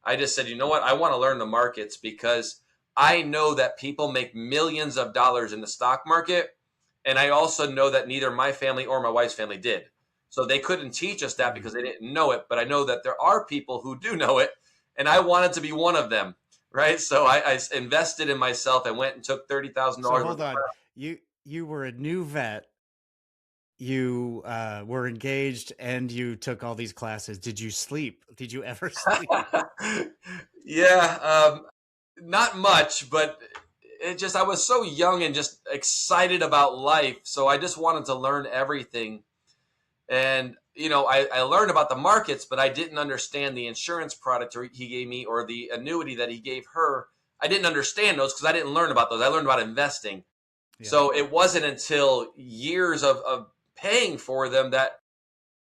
I just said, you know what? I want to learn the markets, because I know that people make millions of dollars in the stock market. And I also know that neither my family or my wife's family did. So they couldn't teach us that Mm. because they didn't know it. But I know that there are people who do know it. And I wanted to be one of them. Right. So I invested in myself and went and took So $30,000 worth hold of on. You were a new vet. You were engaged and you took all these classes. Did you sleep? Did you ever sleep? Yeah, not much, but it just, I was so young and just excited about life. So I just wanted to learn everything. And, I learned about the markets, but I didn't understand the insurance product he gave me or the annuity that he gave her. I didn't understand those because I didn't learn about those. I learned about investing. Yeah. So it wasn't until years of paying for them that,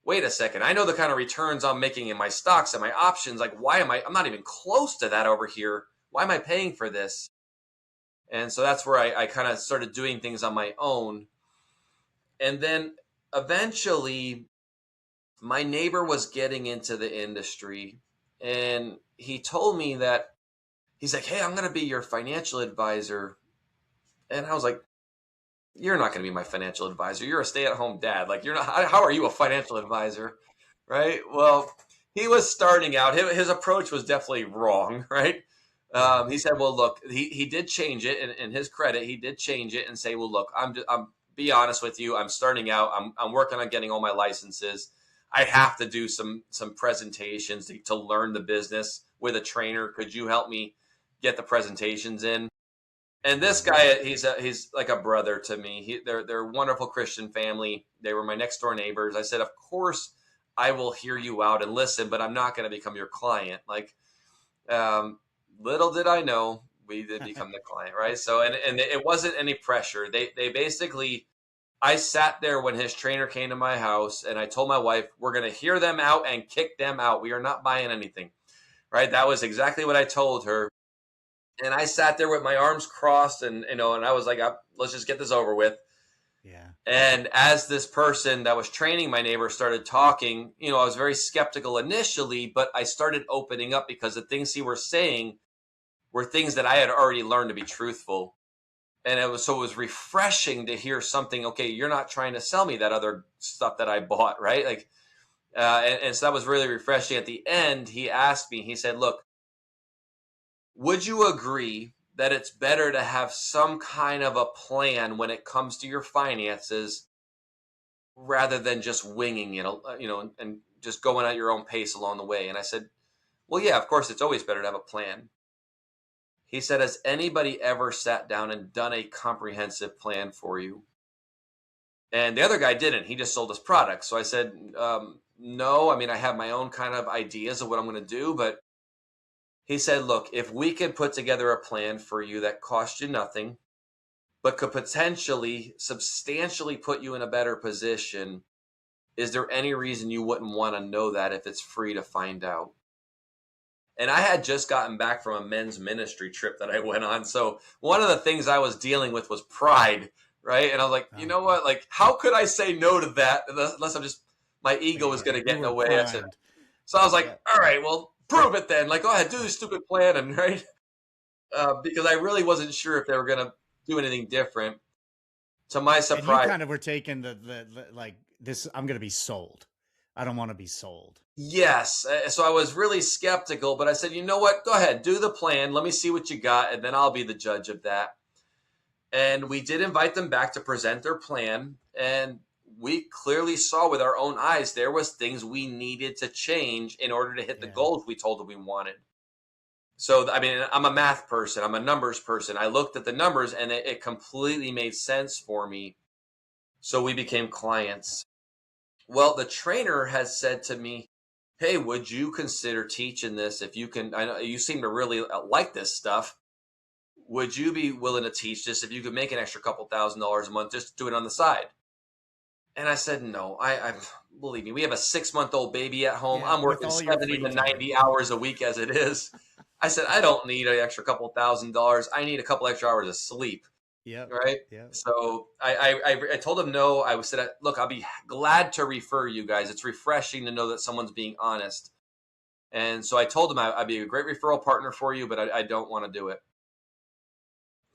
wait a second, I know the kind of returns I'm making in my stocks and my options. Like, I'm not even close to that over here. Why am I paying for this? And so that's where I kind of started doing things on my own. And then eventually, my neighbor was getting into the industry, and he told me that he's like, hey, I'm going to be your financial advisor. And I was like, you're not going to be my financial advisor. You're a stay-at-home dad. Like, you're not. How are you a financial advisor? Right. Well, he was starting out. His approach was definitely wrong. Right. He said, well, look, he did change it. In his credit, he did change it and say, well, look, I'm be honest with you. I'm starting out. I'm working on getting all my licenses. I have to do some presentations to learn the business with a trainer. Could you help me get the presentations in? And this guy, he's like a brother to me. They're a wonderful Christian family. They were my next door neighbors. I said, of course, I will hear you out and listen, but I'm not going to become your client. Like, little did I know, we did become the client, right? So, and it wasn't any pressure. They basically, I sat there when his trainer came to my house, and I told my wife, we're going to hear them out and kick them out. We are not buying anything, right? That was exactly what I told her. And I sat there with my arms crossed, and and I was like, let's just get this over with. Yeah. And as this person that was training my neighbor started talking, I was very skeptical initially, but I started opening up because the things he was saying were things that I had already learned to be truthful. And it was refreshing to hear something. Okay, you're not trying to sell me that other stuff that I bought, right? Like, and so that was really refreshing. At the end, he asked me. He said, "Look, would you agree that it's better to have some kind of a plan when it comes to your finances rather than just winging it, and just going at your own pace along the way?" And I said, "Well, yeah, of course, it's always better to have a plan." He said, "Has anybody ever sat down and done a comprehensive plan for you?" And the other guy didn't. He just sold his product. So I said, no, I mean, I have my own kind of ideas of what I'm going to do. But he said, look, if we could put together a plan for you that cost you nothing, but could potentially substantially put you in a better position, is there any reason you wouldn't want to know that if it's free to find out? And I had just gotten back from a men's ministry trip that I went on. So one of the things I was dealing with was pride, right? And I was like, you know what? Like, how could I say no to that unless my ego is going to get in the way? I said, so I was like, all right, well, prove it then. Like, go ahead, do this stupid plan. And right. Because I really wasn't sure if they were going to do anything different. To my surprise. And you kind of were taking the like this, I'm going to be sold. I don't want to be sold. Yes. So I was really skeptical, but I said, you know what? Go ahead, do the plan. Let me see what you got, and then I'll be the judge of that. And we did invite them back to present their plan. And we clearly saw with our own eyes, there was things we needed to change in order to hit the goals we told them we wanted. So, I mean, I'm a math person. I'm a numbers person. I looked at the numbers and it completely made sense for me. So we became clients. Well, the trainer has said to me, hey, would you consider teaching this if you can? I know you seem to really like this stuff. Would you be willing to teach this if you could make an extra couple $1,000s a month, just do it on the side? And I said, no, I believe me, we have a 6-month-old baby at home. I'm working 70 to 90 hours a week as it is. I said, I don't need an extra couple $1,000s. I need a couple extra hours of sleep. Yeah. Right. Yeah. So I told him no. I said, look, I'll be glad to refer you guys. It's refreshing to know that someone's being honest. And so I told him I'd be a great referral partner for you, but I don't want to do it.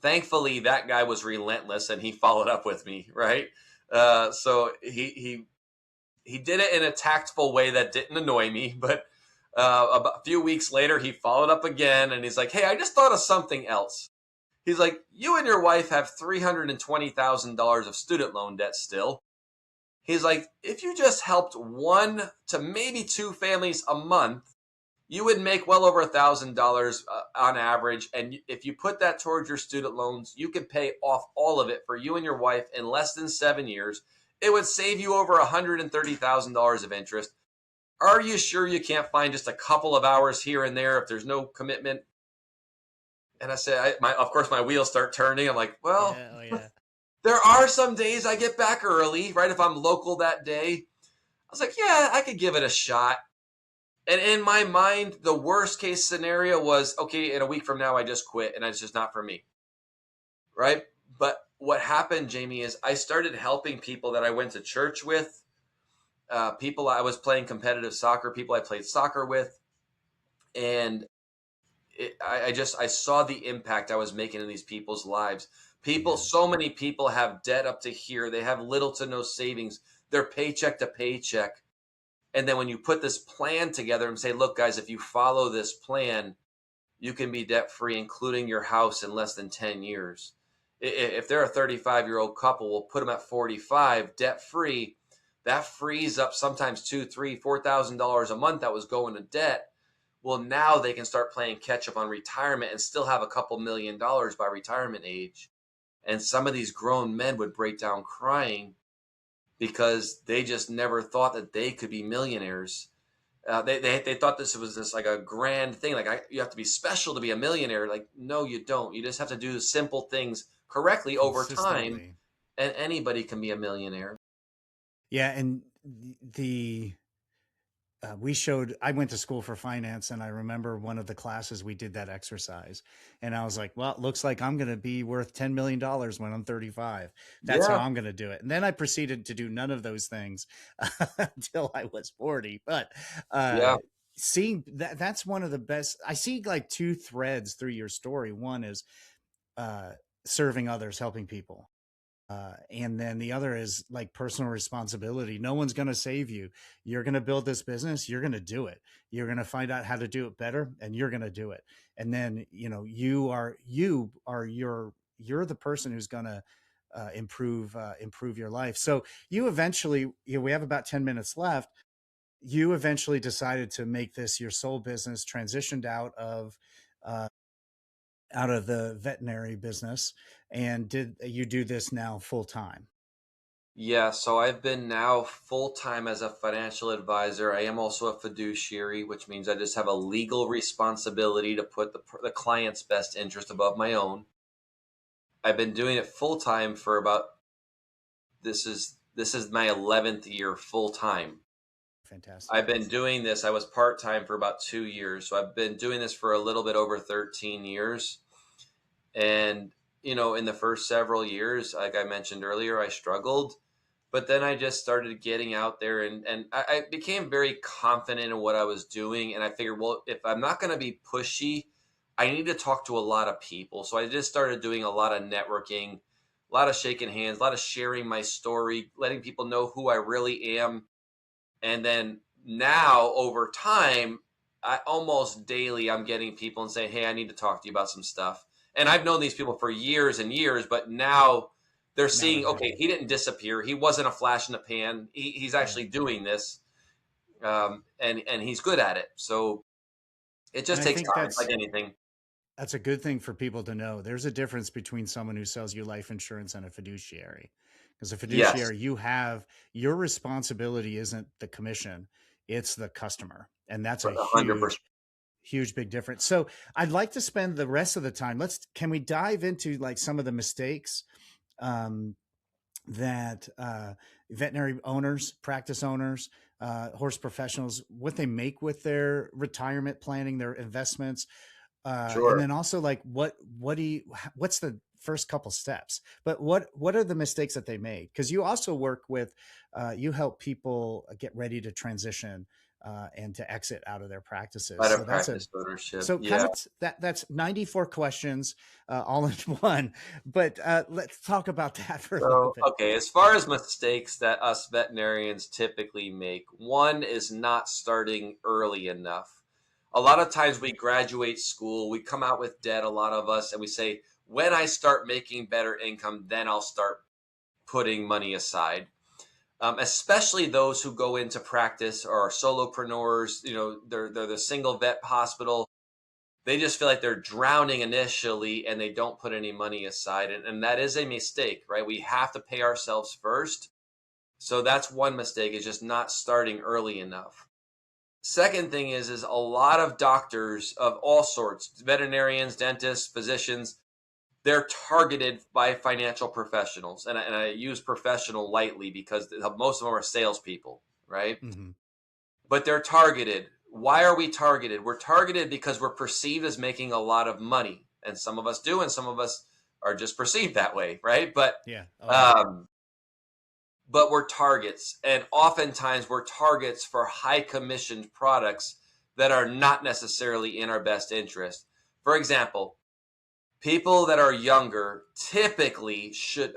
Thankfully, that guy was relentless and he followed up with me. Right. So he did it in a tactful way that didn't annoy me. But about a few weeks later, he followed up again and he's like, hey, I just thought of something else. He's like, you and your wife have $320,000 of student loan debt still. He's like, if you just helped 1 to maybe 2 families a month, you would make well over $1,000 on average. And if you put that towards your student loans, you could pay off all of it for you and your wife in less than 7 years. It would save you over $130,000 of interest. Are you sure you can't find just a couple of hours here and there if there's no commitment? And I said, of course, my wheels start turning. I'm like, well, Yeah. Oh yeah. there are some days I get back early, right? If I'm local that day, I was like, yeah, I could give it a shot. And in my mind, the worst case scenario was, okay, in a week from now, I just quit and it's just not for me, right? But what happened, Jamie, is I started helping people that I went to church with, people I was playing competitive soccer, people I played soccer with, and I saw the impact I was making in these people's lives. People, Yeah. so many people have debt up to here. They have little to no savings. They're paycheck to paycheck. And then when you put this plan together and say, look, guys, if you follow this plan, you can be debt free, including your house, in less than 10 years. If they're a 35-year-old couple, we'll put them at 45, debt free. That frees up sometimes $2,000, $3,000, $4,000 a month that was going to debt. Well, now they can start playing catch up on retirement and still have a couple $1,000,000 by retirement age. And some of these grown men would break down crying because they just never thought that they could be millionaires. They thought this was just like a grand thing. Like, you have to be special to be a millionaire. Like, no, you don't. You just have to do the simple things correctly over time, Consistently. and anybody can be a millionaire. Yeah. And the we showed, I went to school for finance, and I remember one of the classes we did that exercise, and I was like, well, it looks like I'm going to be worth $10 million when I'm 35. That's how Yeah, I'm going to do it. And then I proceeded to do none of those things until I was 40. But uh, yeah, seeing that, that's one of the best. I see like two threads through your story. One is uh, serving others, helping people. And then the other is like personal responsibility. No one's going to save you. You're going to build this business. You're going to do it. You're going to find out how to do it better, and you're going to do it. And then, you're the person who's going to improve your life. So you eventually, we have about 10 minutes left. You eventually decided to make this your sole business, transitioned uh, out of the veterinary business, and did you do this now full time? yeah. So I've been now full time as a financial advisor. I am also a fiduciary, which means I just have a legal responsibility to put the client's best interest above my own. I've been doing it full time for about this is my 11th year full time. Fantastic. I've been doing this. I was part time for about 2 years, so I've been doing this for a little bit over 13 years. And in the first several years, like I mentioned earlier, I struggled, but then I just started getting out there, and I became very confident in what I was doing. And I figured, well, if I'm not going to be pushy, I need to talk to a lot of people. So I just started doing a lot of networking, a lot of shaking hands, a lot of sharing my story, letting people know who I really am. And then now over time, I almost daily I'm getting people and saying, "Hey, I need to talk to you about some stuff." And I've known these people for years and years, but now they're Now seeing, they're okay, ready. he didn't disappear. He wasn't a flash in the pan. He's Yeah. actually doing this, and he's good at it. So it And just I takes think time, like anything. that's a good thing for people to know. There's a difference between someone who sells you life insurance and a fiduciary. Because a Yes, fiduciary, you have your responsibility isn't the commission, it's the customer. And that's a 100%. huge big difference. So I'd like to spend the rest of the time. Can we dive into like some of the mistakes um, that veterinary owners, practice owners, horse professionals, what they make with their retirement planning, their investments, and Sure. then also like what's the first couple steps? But what are the mistakes that they made? Because you also work with, you help people get ready to transition and to exit out of their practices. Out So of that's a practice ownership. so kind Yeah. of that's 94 questions all in one. But let's talk about that for a little So, bit. okay, as far as mistakes that us veterinarians typically make, one is not starting early enough. A lot of times we graduate school, we come out with debt, a lot of us, and we say, when I start making better income, then I'll start putting money aside. Especially those who go into practice or are solopreneurs, they're the single vet hospital. They just feel like they're drowning initially and they don't put any money aside. And that is a mistake, right? We have to pay ourselves first. So that's one mistake, is just not starting early enough. Second thing is a lot of doctors of all sorts, veterinarians, dentists, physicians, they're targeted by financial professionals. And I use professional lightly because most of them are salespeople, right? Hmm. But they're targeted. Why are we targeted? We're targeted because we're perceived as making a lot of money. And some of us do, and some of us are just perceived that way, right? Yeah. Oh, yeah. Um, but we're targets. And oftentimes we're targets for high commissioned products that are not necessarily in our best interest. For example, people that are younger typically should,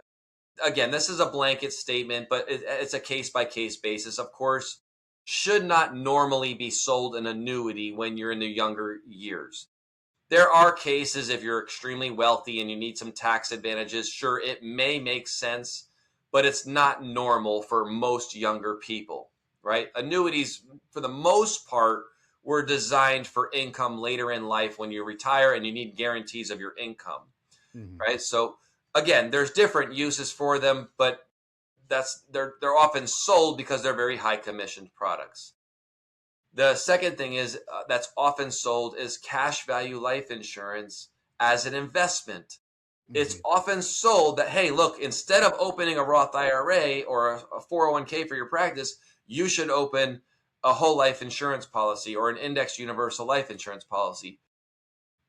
again, this is a blanket statement, but it's a case by case basis, of course, should not normally be sold an annuity when you're in the younger years. There are cases if you're extremely wealthy and you need some tax advantages, sure, it may make sense, but it's not normal for most younger people, right? Annuities, for the most part, were designed for income later in life when you retire and you need guarantees of your income, Hmm. right? So again, there's different uses for them, but they're often sold because they're very high commissioned products. The second thing is that's often sold is cash value life insurance as an investment. It's Hmm. often sold that, hey, look, instead of opening a Roth IRA or a 401k for your practice, you should open a whole life insurance policy or an index universal life insurance policy.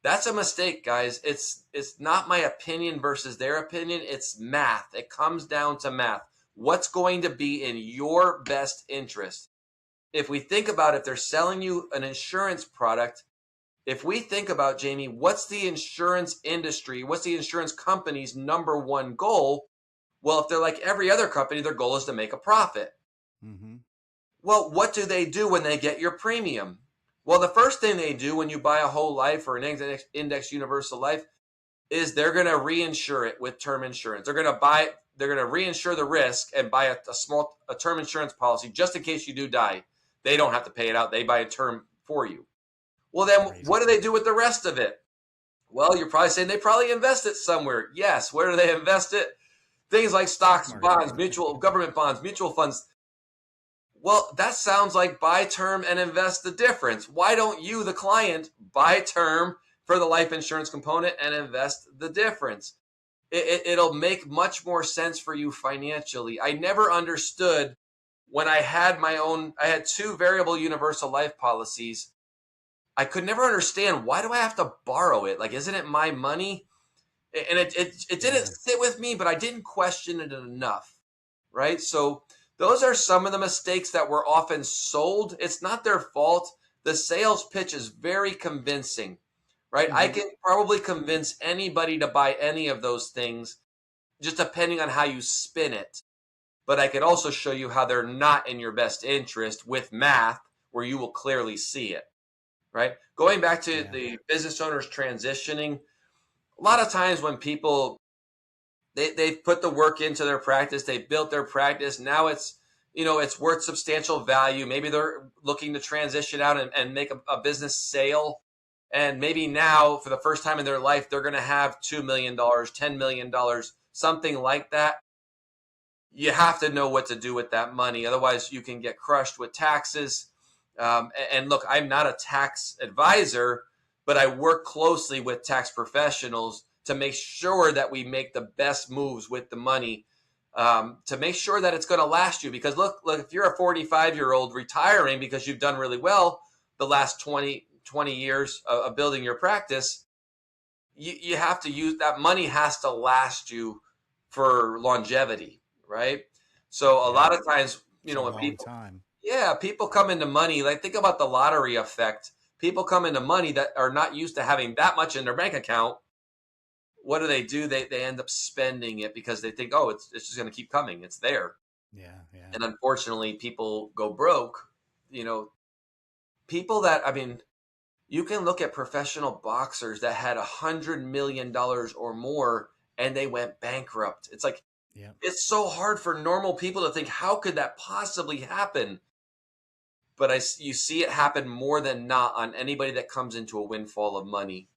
That's a mistake, guys. It's not my opinion versus their opinion. It's math. It comes down to math. What's going to be in your best interest? If we think about if they're selling you an insurance product, if we think about, Jamie, what's the insurance industry, what's the insurance company's number one goal? Well, if they're like every other company, their goal is to make a profit. Hmm. Well, what do they do when they get your premium? Well, the first thing they do when you buy a whole life or an index universal life is they're going to reinsure it with term insurance. They're going to reinsure the risk and buy a term insurance policy just in case you do die. They don't have to pay it out. They buy a term for you. Well, then what Crazy. do they do with the rest of it? Well, you're probably saying they probably invest it somewhere. Yes. Where do they invest it? Things like Stock stocks, market. bonds, government bonds, mutual funds. Well, that sounds like buy term and invest the difference. Why don't you, the client, buy term for the life insurance component and invest the difference? It'll make much more sense for you financially. I never understood when I had two variable universal life policies. I could never understand, why do I have to borrow it? Like, isn't it my money? And it didn't Yeah. sit with me, but I didn't question it enough, right? So those are some of the mistakes that were often sold. It's not their fault. The sales pitch is very convincing, right? I Hmm. can probably convince anybody to buy any of those things, just depending on how you spin it. But I could also show you how they're not in your best interest with math, where you will clearly see it, right? Going back to Yeah. the business owners transitioning, a lot of times when people they've put the work into their practice, they've built their practice, now it's worth substantial value. Maybe they're looking to transition out and make a business sale, and maybe now for the first time in their life they're going to have $2 million, $10 million, something like that. You have to know what to do with that money, otherwise you can get crushed with taxes. And look, I'm not a tax advisor, but I work closely with tax professionals to make sure that we make the best moves with the money, to make sure that it's going to last you. Because look, if you're a 45-year-old retiring because you've done really well the last 20 years of building your practice, you have to use that money, has to last you for longevity, right? So a Yeah. lot of times, It's a when long people, time. yeah, people come into money, like think about the lottery effect. People come into money that are not used to having that much in their bank account. What do? They end up spending it because they think, oh, it's just going to keep coming. It's there. Yeah. Yeah. And unfortunately, people go broke. You know, people that, I mean, you can look at professional boxers that had $100 million or more and they went bankrupt. It's like, Yeah. it's so hard for normal people to think, how could that possibly happen? But you see it happen more than not on anybody that comes into a windfall of money.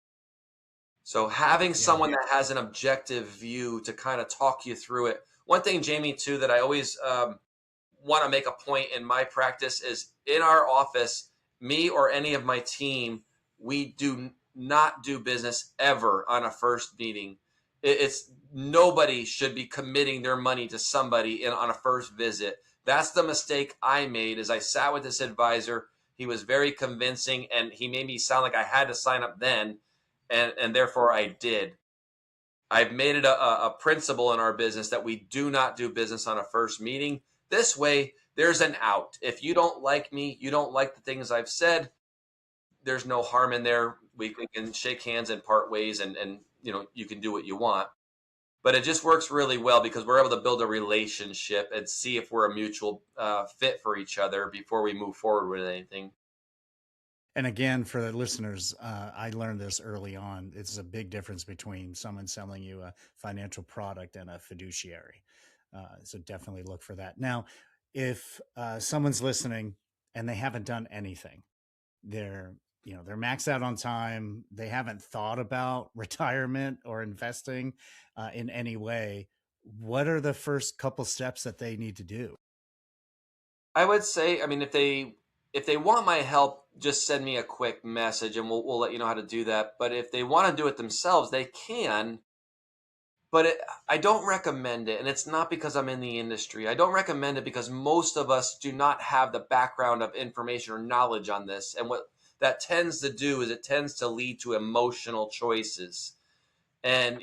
So having Yeah. someone that has an objective view to kind of talk you through it. One thing, Jamie, too, that I always want to make a point in my practice is in our office, me or any of my team, we do not do business ever on a first meeting. It's nobody should be committing their money to somebody on a first visit. That's the mistake I made. Is I sat with this advisor. He was very convincing, and he made me sound like I had to sign up then, and therefore I did. I've made it a principle in our business that we do not do business on a first meeting. This way, there's an out. If you don't like me, you don't like the things I've said, there's no harm in there. We can shake hands and part ways, and you can do what you want. But it just works really well because we're able to build a relationship and see if we're a mutual fit for each other before we move forward with anything. And again, for the listeners, I learned this early on. It's a big difference between someone selling you a financial product and a fiduciary. So definitely look for that. Now, if someone's listening and they haven't done anything, they're they're maxed out on time, they haven't thought about retirement or investing in any way, what are the first couple steps that they need to do? I would say, I mean, if they want my help, just send me a quick message and we'll let you know how to do that. But if they want to do it themselves, they can. But I don't recommend it, and it's not because I'm in the industry. I don't recommend it because most of us do not have the background of information or knowledge on this. And what that tends to do is it tends to lead to emotional choices. And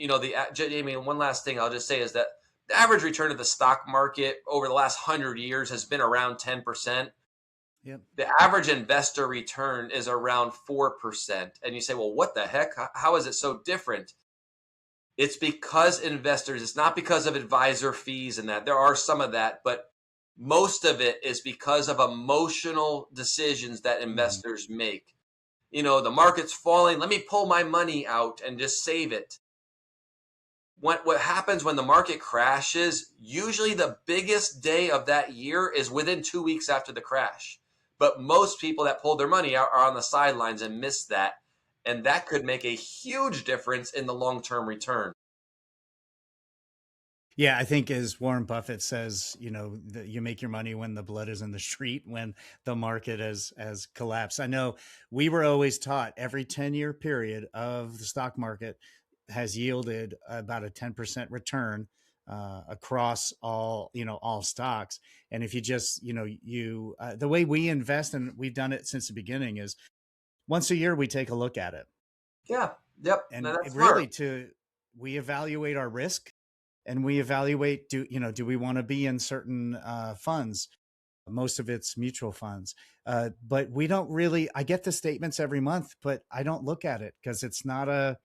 Jamie, one last thing I'll just say is that the average return of the stock market over the last 100 years has been around 10%. Yep. The average investor return is around 4%. And you say, well, what the heck? How is it so different? It's because investors, it's not because of advisor fees and that. There are some of that, but most of it is because of emotional decisions that investors make. The market's falling. Let me pull my money out and just save it. What happens when the market crashes, usually the biggest day of that year is within 2 weeks after the crash. But most people that pulled their money out are on the sidelines and miss that. And that could make a huge difference in the long-term return. Yeah, I think as Warren Buffett says, you make your money when the blood is in the street, when the market has collapsed. I know we were always taught every 10-year period of the stock market has yielded about a 10% return across all stocks. And if you just, the way we invest, and we've done it since the beginning, is once a year we take a look at it. Yeah. Yep. And No, that's really smart. we evaluate our risk, and we evaluate, do we want to be in certain funds? Most of it's mutual funds. But we don't really, I get the statements every month, but I don't look at it because it's not a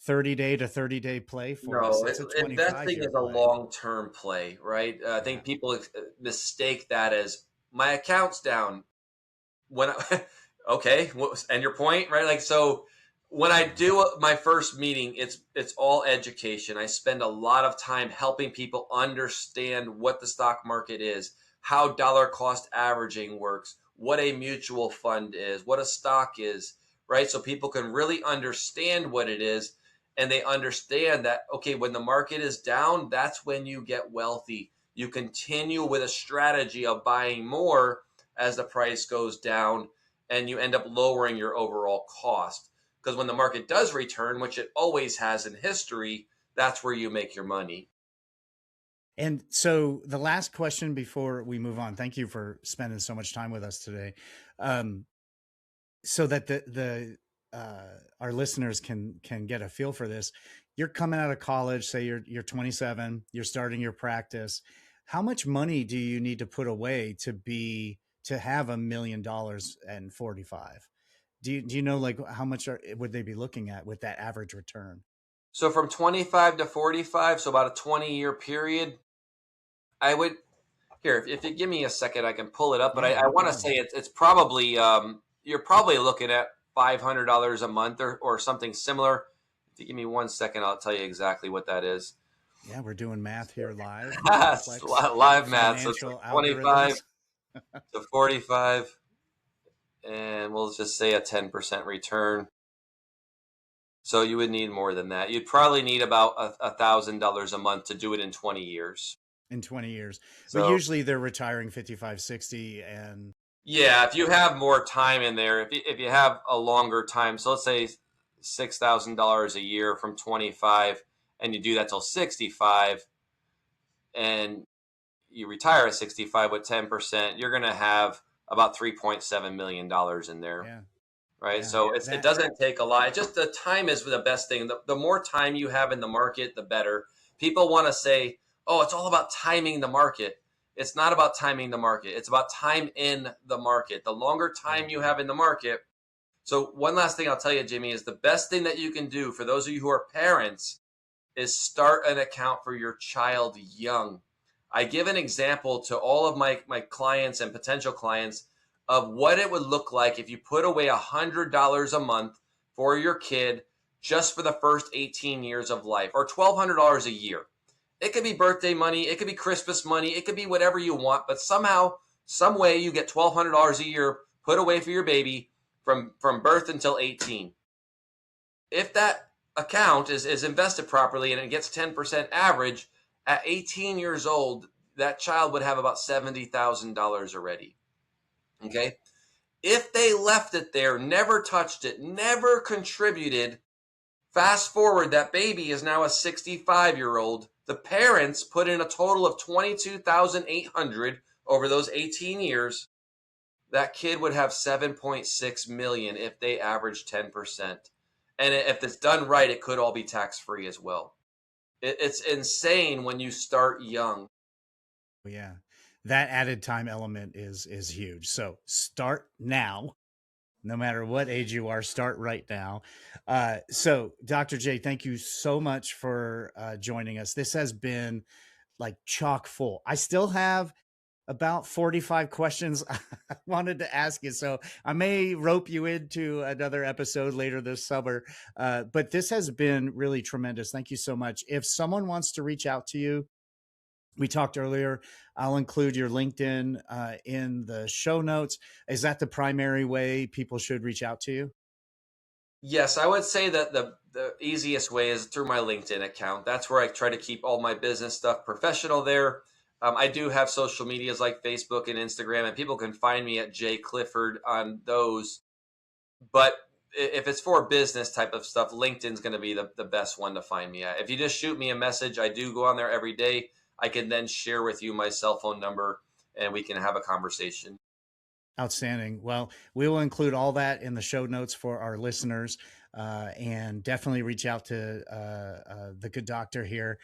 30-day to 30-day play for us. No, It's a investing 25-year is a play. long-term play, right? I Yeah. think people mistake that as my account's down. When okay, and your point, right? Like, so when I do my first meeting, it's all education. I spend a lot of time helping people understand what the stock market is, how dollar cost averaging works, what a mutual fund is, what a stock is, right? So people can really understand what it is, and they understand that, okay, when the market is down, that's when you get wealthy. You continue with a strategy of buying more as the price goes down, and you end up lowering your overall cost. Because when the market does return, which it always has in history, that's where you make your money. And so the last question before we move on, thank you for spending so much time with us today. So that the our listeners can get a feel for this. You're coming out of college, say you're 27, you're starting your practice. How much money do you need to put away to have $1,000,000 and 45? Do you know, like, how much would they be looking at with that average return? So from 25 to 45, so about a 20-year period, I would, here, if you give me a second, I can pull it up. But Yeah, I no want to problem. say it's probably, you're probably looking at $500 a month or something similar. If you give me 1 second, I'll tell you exactly what that is. Yeah, we're doing math here live, Yes, complex live math. So it's like financial 25 algorithms. to 45, and we'll just say a 10% return. So you would need more than that. You'd probably need about $1,000 a month to do it in 20 years. In 20 years. But So usually they're retiring 55, 60, and Yeah, if you have more time in there, if you have a longer time, so let's say $6,000 a year from 25, and you do that till 65, and you retire at 65 with 10%, you're going to have about $3.7 million in there. Yeah. Right. Yeah. So it That, doesn't take a lot. It's just the time is the best thing. The more time you have in the market, the better. People want to say, oh, it's all about timing the market. It's not about timing the market. It's about time in the market. The longer yeah. time you have in the market. So one last thing I'll tell you, Jimmy, is the best thing that you can do for those of you who are parents is start an account for your child young. I give an example to all of my clients and potential clients of what it would look like if you put away $100 a month for your kid just for the first 18 years of life, or $1,200 a year. It could be birthday money, it could be Christmas money, it could be whatever you want, but somehow, some way you get $1,200 a year put away for your baby from birth until 18. If that account is invested properly and it gets 10% average, at 18 years old, that child would have about $70,000 already. Okay. If they left it there, never touched it, never contributed, fast forward, that baby is now a 65-year-old. The parents put in a total of 22,800 over those 18 years. That kid would have 7.6 million if they average 10%. And if it's done right, it could all be tax-free as well. It's insane when you start young. Yeah. That added time element is huge. So start now. No matter what age you are, start right now. So, Dr. J, thank you so much for joining us. This has been like chock full. I still have about 45 questions I wanted to ask you. So I may rope you into another episode later this summer. But this has been really tremendous. Thank you so much. If someone wants to reach out to you, we talked earlier, I'll include your LinkedIn in the show notes. Is that the primary way people should reach out to you? Yes, I would say that the easiest way is through my LinkedIn account. That's where I try to keep all my business stuff professional there. I do have social medias like Facebook and Instagram, and people can find me at J Clifford on those. But if it's for business type of stuff, LinkedIn's going to be the best one to find me at. If you just shoot me a message, I do go on there every day. I can then share with you my cell phone number and we can have a conversation. Outstanding. Well, we will include all that in the show notes for our listeners, and definitely reach out to the good doctor here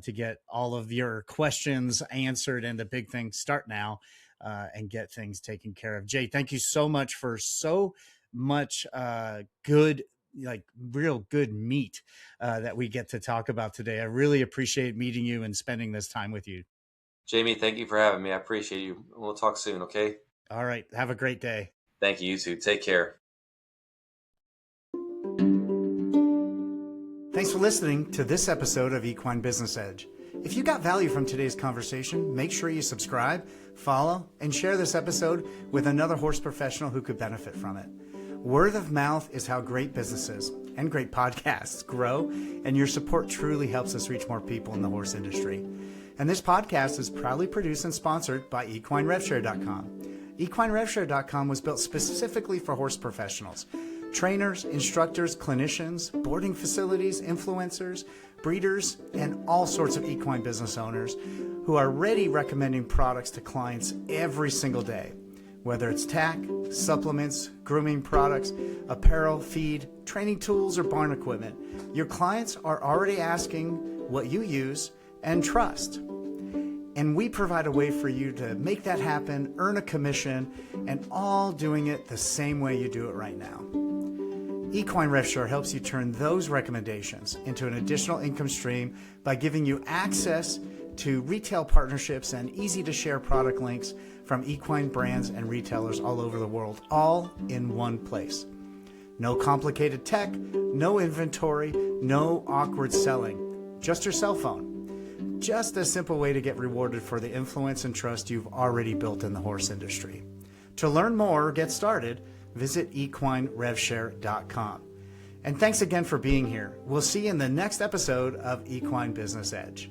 to get all of your questions answered. And the big thing, start now and get things taken care of. Jay, thank you so much for so much good, like real good meat that we get to talk about today. I really appreciate meeting you and spending this time with you. Jamie, thank you for having me. I appreciate you. We'll talk soon, okay? All right. Have a great day. Thank you, you too. Take care. Thanks for listening to this episode of Equine Business Edge. If you got value from today's conversation, make sure you subscribe, follow, and share this episode with another horse professional who could benefit from it. Word of mouth is how great businesses and great podcasts grow, and your support truly helps us reach more people in the horse industry. And this podcast is proudly produced and sponsored by EquineRevShare.com. EquineRevShare.com was built specifically for horse professionals. Trainers, instructors, clinicians, boarding facilities, influencers, breeders, and all sorts of equine business owners who are ready recommending products to clients every single day. Whether it's tack, supplements, grooming products, apparel, feed, training tools, or barn equipment, your clients are already asking what you use and trust. And we provide a way for you to make that happen, earn a commission, and all doing it the same way you do it right now. Equine RevShare helps you turn those recommendations into an additional income stream by giving you access to retail partnerships and easy-to-share product links from equine brands and retailers all over the world, all in one place. No complicated tech, no inventory, no awkward selling, just your cell phone. Just a simple way to get rewarded for the influence and trust you've already built in the horse industry. To learn more or get started, visit EquineRevShare.com. And thanks again for being here. We'll see you in the next episode of Equine Business Edge.